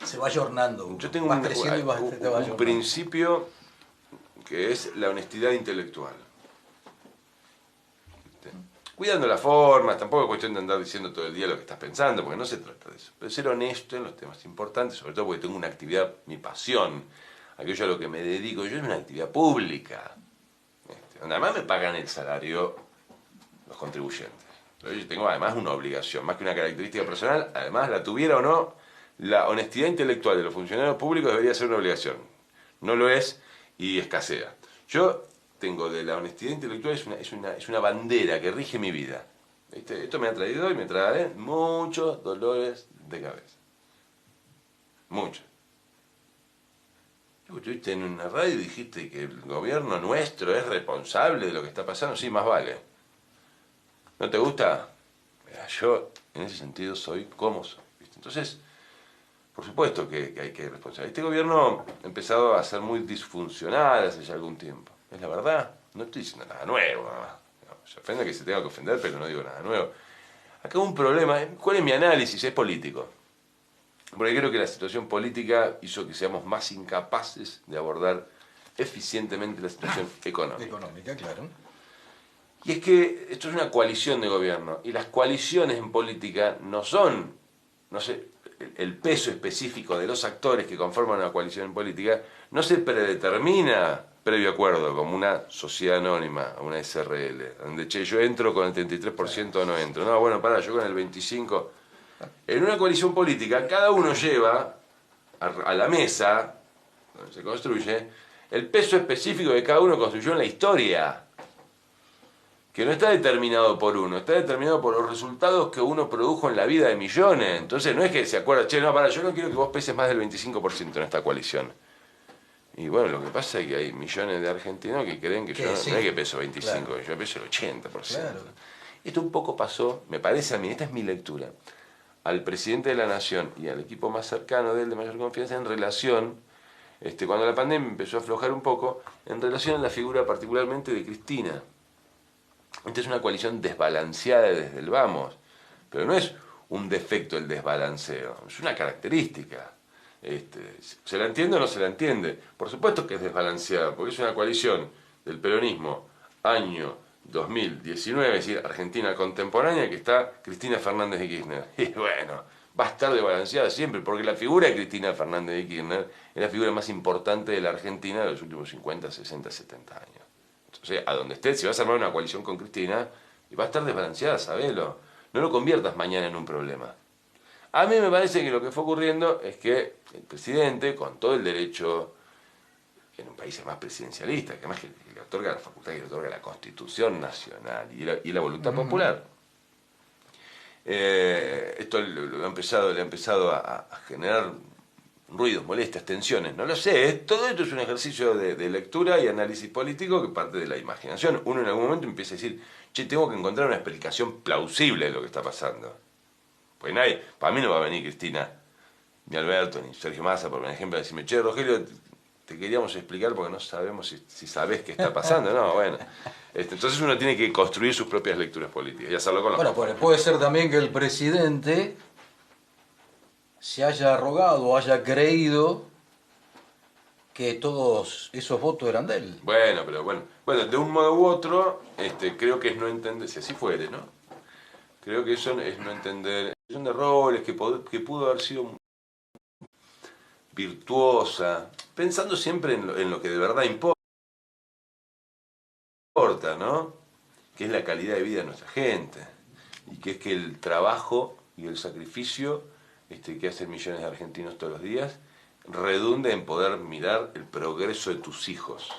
Se va ayornando. Yo tengo vas creciendo y te vas un ayornando. principio que es la honestidad intelectual. Cuidando las formas, tampoco es cuestión de andar diciendo todo el día lo que estás pensando, porque no se trata de eso. Pero ser honesto en los temas importantes, sobre todo porque tengo una actividad, mi pasión, aquello a lo que me dedico, yo es una actividad pública. Donde además me pagan el salario los contribuyentes. Yo tengo además una obligación, más que una característica personal, además la tuviera o no, la honestidad intelectual de los funcionarios públicos debería ser una obligación. No lo es y escasea. Yo tengo de la honestidad intelectual, es una bandera que rige mi vida. Esto me ha traído y me trae muchos dolores de cabeza. Muchos. Tú estuviste en una radio y dijiste que el gobierno nuestro es responsable de lo que está pasando. Sí, más vale. ¿No te gusta? Mira, yo en ese sentido soy como soy. ¿Viste? Entonces, por supuesto que hay que responsabilizar. Este gobierno ha empezado a ser muy disfuncional hace ya algún tiempo. Es la verdad. No estoy diciendo nada nuevo. Se ofende que se tenga que ofender, pero no digo nada nuevo. Acá un problema. ¿Cuál es mi análisis? Es político. Porque creo que la situación política hizo que seamos más incapaces de abordar eficientemente la situación económica. Económica, claro. Y es que esto es una coalición de gobierno, y las coaliciones en política no son, no sé, el peso específico de los actores que conforman una coalición en política no se predetermina previo acuerdo, como una sociedad anónima, una SRL, donde, che, yo entro con el 33% o no entro. No, bueno, pará, yo con el 25%. En una coalición política, cada uno lleva a la mesa, donde se construye, el peso específico que cada uno construyó en la historia, que no está determinado por uno, está determinado por los resultados que uno produjo en la vida de millones. Entonces no es que se acuerda, che, no, pará, yo no quiero que vos peses más del 25% en esta coalición. Y bueno, lo que pasa es que hay millones de argentinos que creen que yo no es que peso 25%, claro, yo peso el 80%. Claro. Esto un poco pasó, me parece a mí, esta es mi lectura, al presidente de la Nación y al equipo más cercano de él, de mayor confianza, en relación cuando la pandemia empezó a aflojar un poco, en relación a la figura particularmente de Cristina. Esta es una coalición desbalanceada desde el vamos, pero no es un defecto el desbalanceo, es una característica. ¿Se la entiende o no se la entiende? Por supuesto que es desbalanceada, porque es una coalición del peronismo año 2019, es decir, Argentina contemporánea, que está Cristina Fernández de Kirchner. Y bueno, va a estar desbalanceada siempre, porque la figura de Cristina Fernández de Kirchner es la figura más importante de la Argentina de los últimos 50, 60, 70 años. Entonces, a donde estés, si vas a armar una coalición con Cristina, va a estar desbalanceada, sabelo. No lo conviertas mañana en un problema. A mí me parece que lo que fue ocurriendo es que el presidente, con todo el derecho, en un país más presidencialista, que además que le otorga la facultad, que le otorga la Constitución Nacional y la voluntad popular, esto le ha empezado a generar ruidos, molestias, tensiones, no lo sé. Todo esto es un ejercicio de lectura y análisis político que parte de la imaginación. Uno en algún momento empieza a decir, che, tengo que encontrar una explicación plausible de lo que está pasando. Pues nadie, para mí no va a venir Cristina, ni Alberto, ni Sergio Massa, por ejemplo, a decirme, che, Rogelio, te queríamos explicar porque no sabemos si sabés qué está pasando. No, bueno. Entonces uno tiene que construir sus propias lecturas políticas y hacerlo con los... Bueno, pues puede ser también que el presidente se haya arrogado o haya creído que todos esos votos eran de él. Bueno, pero bueno, de un modo u otro, creo que es no entender, si así fuere, ¿no? Creo que eso es no entender, son de roles que pudo haber sido virtuosa, pensando siempre en lo que de verdad importa, ¿no? Que es la calidad de vida de nuestra gente, y que es que el trabajo y el sacrificio que hacen millones de argentinos todos los días redunde en poder mirar el progreso de tus hijos.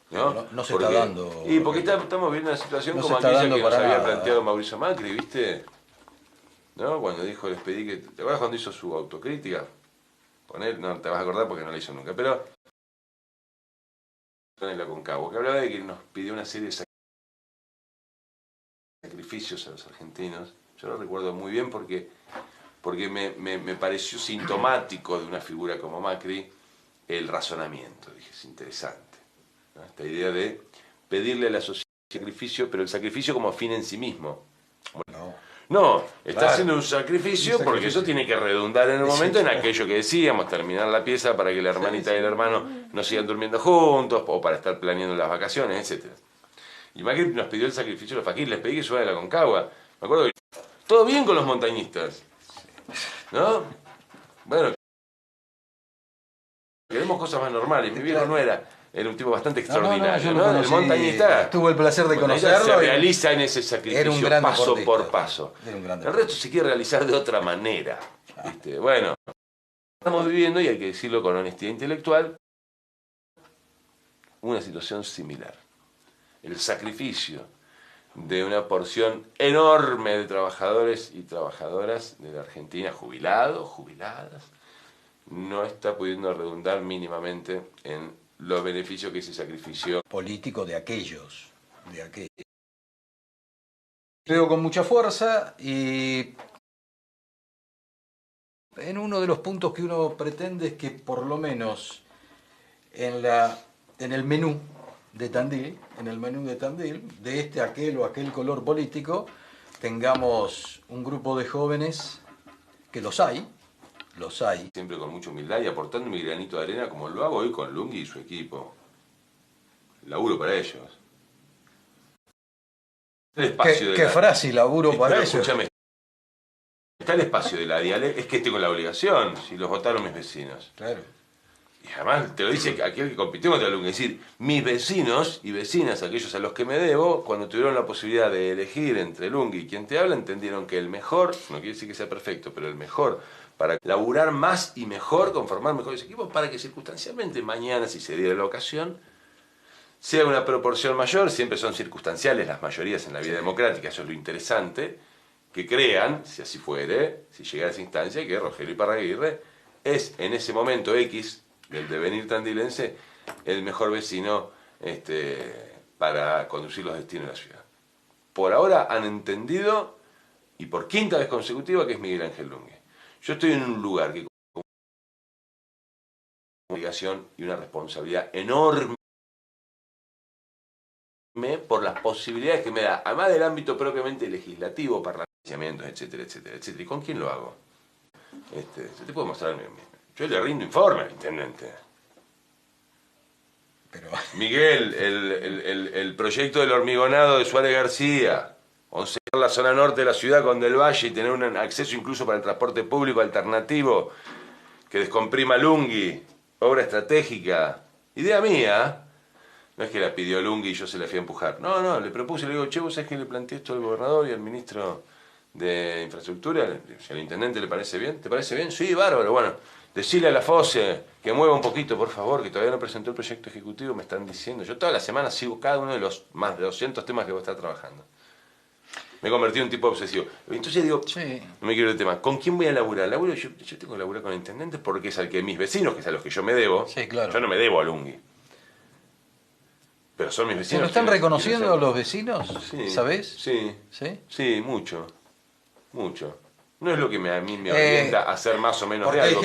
No se está dando. Y porque estamos viendo una situación como aquella que nos había planteado Mauricio Macri, ¿viste? ¿No? Cuando dijo, les pedí que... ¿Te acuerdas cuando hizo su autocrítica? No te vas a acordar porque no la hizo nunca, pero... En la Concagua, que hablaba de que nos pidió una serie de sacrificios a los argentinos. Yo lo recuerdo muy bien porque me pareció sintomático de una figura como Macri el razonamiento. Dije, es interesante, ¿no? Esta idea de pedirle a la sociedad sacrificio, pero el sacrificio como fin en sí mismo. Bueno, no, está haciendo un sacrificio porque eso tiene que redundar en un momento en aquello que decíamos, terminar la pieza para que la hermanita y el hermano no sigan durmiendo juntos, o para estar planeando las vacaciones, etc. Y Macri nos pidió el sacrificio de los faquires, les pedí que suban a la Concagua. Me acuerdo que todo bien con los montañistas, ¿no? Bueno, queremos cosas más normales. Mi viejo no era un tipo bastante extraordinario, ¿no? El montañista tuve el placer de conocerlo. Se realiza en ese sacrificio paso por paso. El resto se quiere realizar de otra manera. Bueno, estamos viviendo, y hay que decirlo con honestidad intelectual, una situación similar. El sacrificio de una porción enorme de trabajadores y trabajadoras de la Argentina, jubilados, jubiladas, no está pudiendo redundar mínimamente en los beneficios que ese sacrificio político de aquellos. Veo con mucha fuerza, y en uno de los puntos que uno pretende es que por lo menos en el menú de Tandil, de aquel o aquel color político, tengamos un grupo de jóvenes, que los hay. Siempre con mucha humildad y aportando mi granito de arena, como lo hago hoy con Lunghi y su equipo. Laburo para ellos. ¿Qué frase, laburo para ellos? Escúchame, está el espacio de la dialéctica, es que tengo la obligación, si los votaron mis vecinos. Claro. Y además te lo dice aquel que compitió contra Lunghi, es decir, mis vecinos y vecinas, aquellos a los que me debo, cuando tuvieron la posibilidad de elegir entre Lunghi y quien te habla, entendieron que el mejor, no quiere decir que sea perfecto, pero el mejor para laburar más y mejor, conformar mejores equipos, para que circunstancialmente mañana, si se diera la ocasión, sea una proporción mayor. Siempre son circunstanciales las mayorías en la vida democrática, eso es lo interesante, que crean, si así fuere, si llegara a esa instancia, que Rogelio Iparraguirre es en ese momento X del devenir tandilense el mejor vecino para conducir los destinos de la ciudad. Por ahora han entendido, y por quinta vez consecutiva, que es Miguel Ángel Lunghi. Yo estoy en un lugar que obligación y una responsabilidad enorme por las posibilidades que me da, además del ámbito propiamente legislativo, parlamento, etcétera, etcétera, etcétera. ¿Y con quién lo hago? Yo te puedo mostrar, yo le rindo informe al intendente. Pero... Miguel, el proyecto del hormigonado de Suárez García, oncear la zona norte de la ciudad con Del Valle y tener un acceso incluso para el transporte público alternativo que descomprima Lungui, obra estratégica, idea mía. No es que la pidió Lungui y yo se la fui a empujar. No, le propuse, le digo, che, ¿vos sabés que le planteé esto al gobernador y al ministro de Infraestructura? Si al intendente le parece bien, ¿te parece bien? Sí, bárbaro, bueno. Decirle a la FOSE que mueva un poquito, por favor, que todavía no presentó el proyecto ejecutivo, me están diciendo. Yo toda la semana sigo cada uno de los más de 200 temas que vos estás trabajando. Me he convertido en un tipo obsesivo. Entonces digo, sí, no me quiero el tema. ¿Con quién voy a laburar? Yo tengo que laburar con el intendente porque es al que mis vecinos, que es a los que yo me debo. sí, claro. Yo no me debo a Lungui. Pero son mis vecinos. ¿Se lo están reconociendo los vecinos? Sí, ¿Sabés? Sí. ¿Sí? Sí, mucho. Mucho. No es lo que a mí me orienta a hacer más o menos de algo,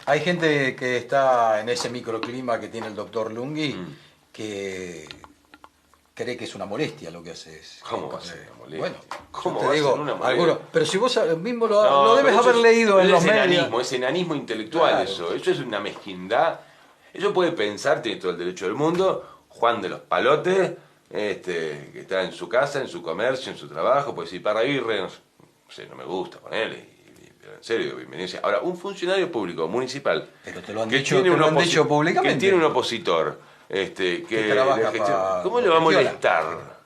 hay gente que está en ese microclima que tiene el doctor Lungui que cree que es una molestia lo que haces. ¿Cómo va a ser una molestia? Bueno, ¿cómo te va digo, a ser una molestia? pero si vos mismo lo debes haber leído en los medios. Es enanismo intelectual, claro. Eso es una mezquindad. Eso puede pensar, tiene todo el derecho del mundo, Juan de los Palotes, que está en su casa, en su comercio, en su trabajo, puede decir Parraguirre, no sé, no me gusta ponerle, pero en serio, bienvenido. Ahora, un funcionario público municipal pero te lo han dicho públicamente. Que tiene un opositor, que trabaja ¿cómo le va a molestar?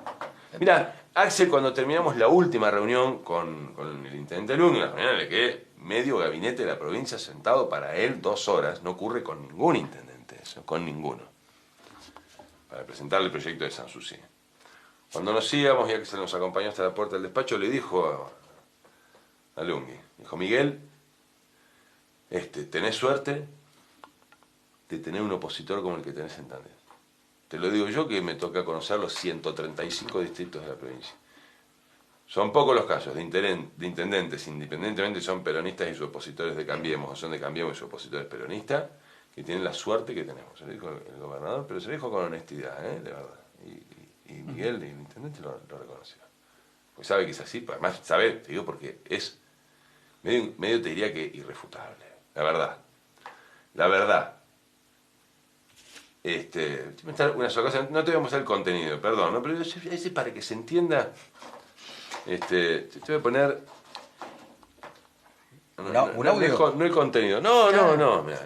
Mira, Axel, cuando terminamos la última reunión con el intendente Lungui, una reunión en la que medio gabinete de la provincia sentado para él 2 horas, no ocurre con ningún intendente eso, con ninguno, para presentarle el proyecto de Sanssouci. Cuando nos íbamos, ya que se nos acompañó hasta la puerta del despacho, le dijo a Lungui, dijo, Miguel, tenés suerte de tener un opositor como el que tenés en Tandil. Te lo digo yo que me toca conocer los 135 distritos de la provincia. Son pocos los casos de intendentes, independientemente si son peronistas y sus opositores de Cambiemos, o son de Cambiemos y sus opositores peronistas, que tienen la suerte que tenemos. Se lo dijo el gobernador, pero se lo dijo con honestidad, de verdad. Y Miguel, el intendente, lo reconoció. Pues sabe que es así, además sabe, te digo, porque es medio te diría que irrefutable. La verdad. La verdad. Una sola cosa, no te voy a mostrar el contenido, perdón, ¿no? Pero es para que se entienda. Te voy a poner. ¿Un audio? No el contenido. No. Mirá,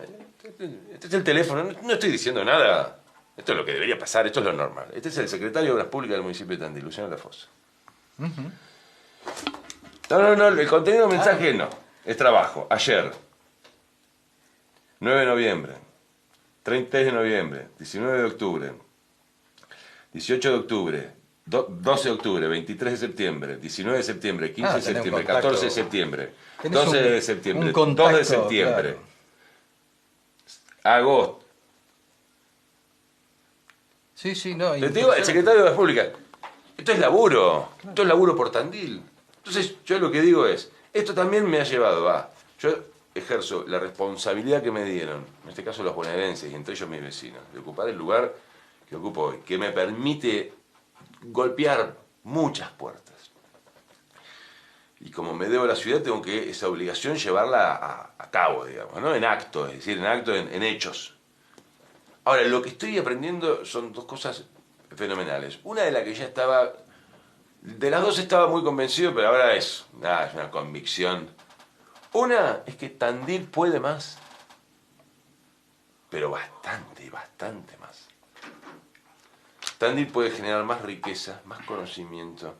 este es el teléfono. No estoy diciendo nada. Esto es lo que debería pasar, esto es lo normal. Este es el secretario de Obras Públicas del municipio de Tandil, Luciano Lafosse. No, el contenido del mensaje no. Es trabajo. Ayer, 9 de noviembre, 30 de noviembre, 19 de octubre, 18 de octubre, 12 de octubre, 23 de septiembre, 19 de septiembre, 15 de septiembre, 14 de septiembre, 12 de septiembre, 2 de septiembre, claro. Agosto. Sí, no. Te digo, el secretario de Obras Públicas, esto es laburo, claro. Esto es laburo por Tandil. Entonces, yo lo que digo es, esto también me ha llevado a, yo ejerzo la responsabilidad que me dieron, en este caso los bonaerenses y entre ellos mis vecinos, de ocupar el lugar que ocupo hoy, que me permite golpear muchas puertas. Y como me debo a la ciudad, tengo que esa obligación llevarla a cabo, digamos, ¿no? En acto, es decir, en hechos. Ahora, lo que estoy aprendiendo son 2 cosas fenomenales. Una de las que ya estaba, de las 2 estaba muy convencido, pero ahora es una convicción. Una es que Tandil puede más, pero bastante más. Tandil puede generar más riqueza, más conocimiento,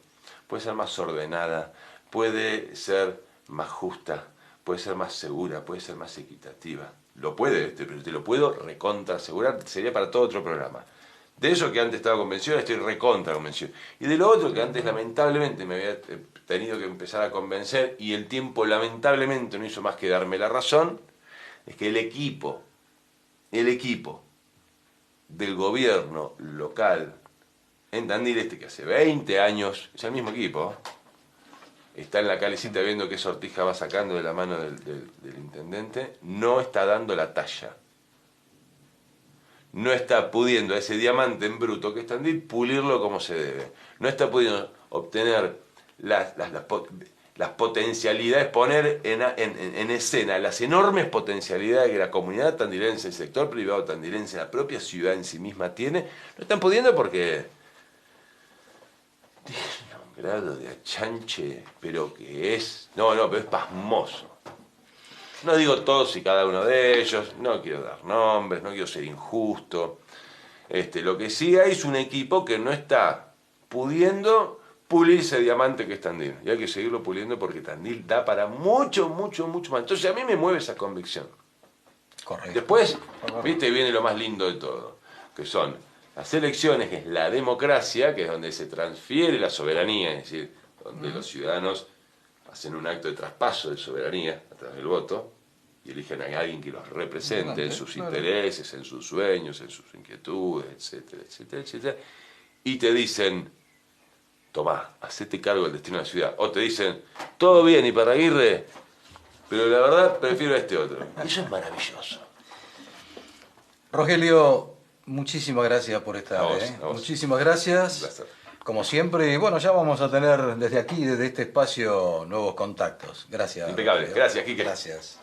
puede ser más ordenada, puede ser más justa, puede ser más segura, puede ser más equitativa. Lo puede, pero te lo puedo recontra asegurar, sería para todo otro programa. De eso que antes estaba convencido, estoy recontra convencido. Y de lo otro que antes lamentablemente me había tenido que empezar a convencer y el tiempo lamentablemente no hizo más que darme la razón, es que el equipo del gobierno local en Tandil, que hace 20 años, es el mismo equipo, está en la calecita viendo qué sortija va sacando de la mano del intendente, no está dando la talla. no está pudiendo ese diamante en bruto que es Tandil pulirlo como se debe. No está pudiendo obtener las potencialidades, poner en escena las enormes potencialidades que la comunidad tandilense, el sector privado tandilense, la propia ciudad en sí misma tiene. No están pudiendo porque tiene un grado de achanche, pero que es... pero es pasmoso. No digo todos y cada uno de ellos, no quiero dar nombres, no quiero ser injusto. Lo que sí hay es un equipo que no está pudiendo pulir ese diamante que es Tandil. Y hay que seguirlo puliendo porque Tandil da para mucho, mucho, mucho más. Entonces a mí me mueve esa convicción. Correcto. Después, viste, viene lo más lindo de todo, que son las elecciones, que es la democracia, que es donde se transfiere la soberanía, es decir, donde los ciudadanos hacen un acto de traspaso de soberanía a través del voto y eligen a alguien que los represente en sus intereses, en sus sueños, en sus inquietudes, etcétera, etcétera, etcétera. Y te dicen, tomá, hacete cargo del destino de la ciudad. O te dicen, todo bien, Iparraguirre, pero la verdad prefiero a este otro. Eso es maravilloso. Rogelio, muchísimas gracias por estar. A vos. Muchísimas gracias. Un placer. Como siempre, y bueno, ya vamos a tener desde aquí, desde este espacio, nuevos contactos. Gracias. Impecable. Rogelio. Gracias, Quique. Gracias.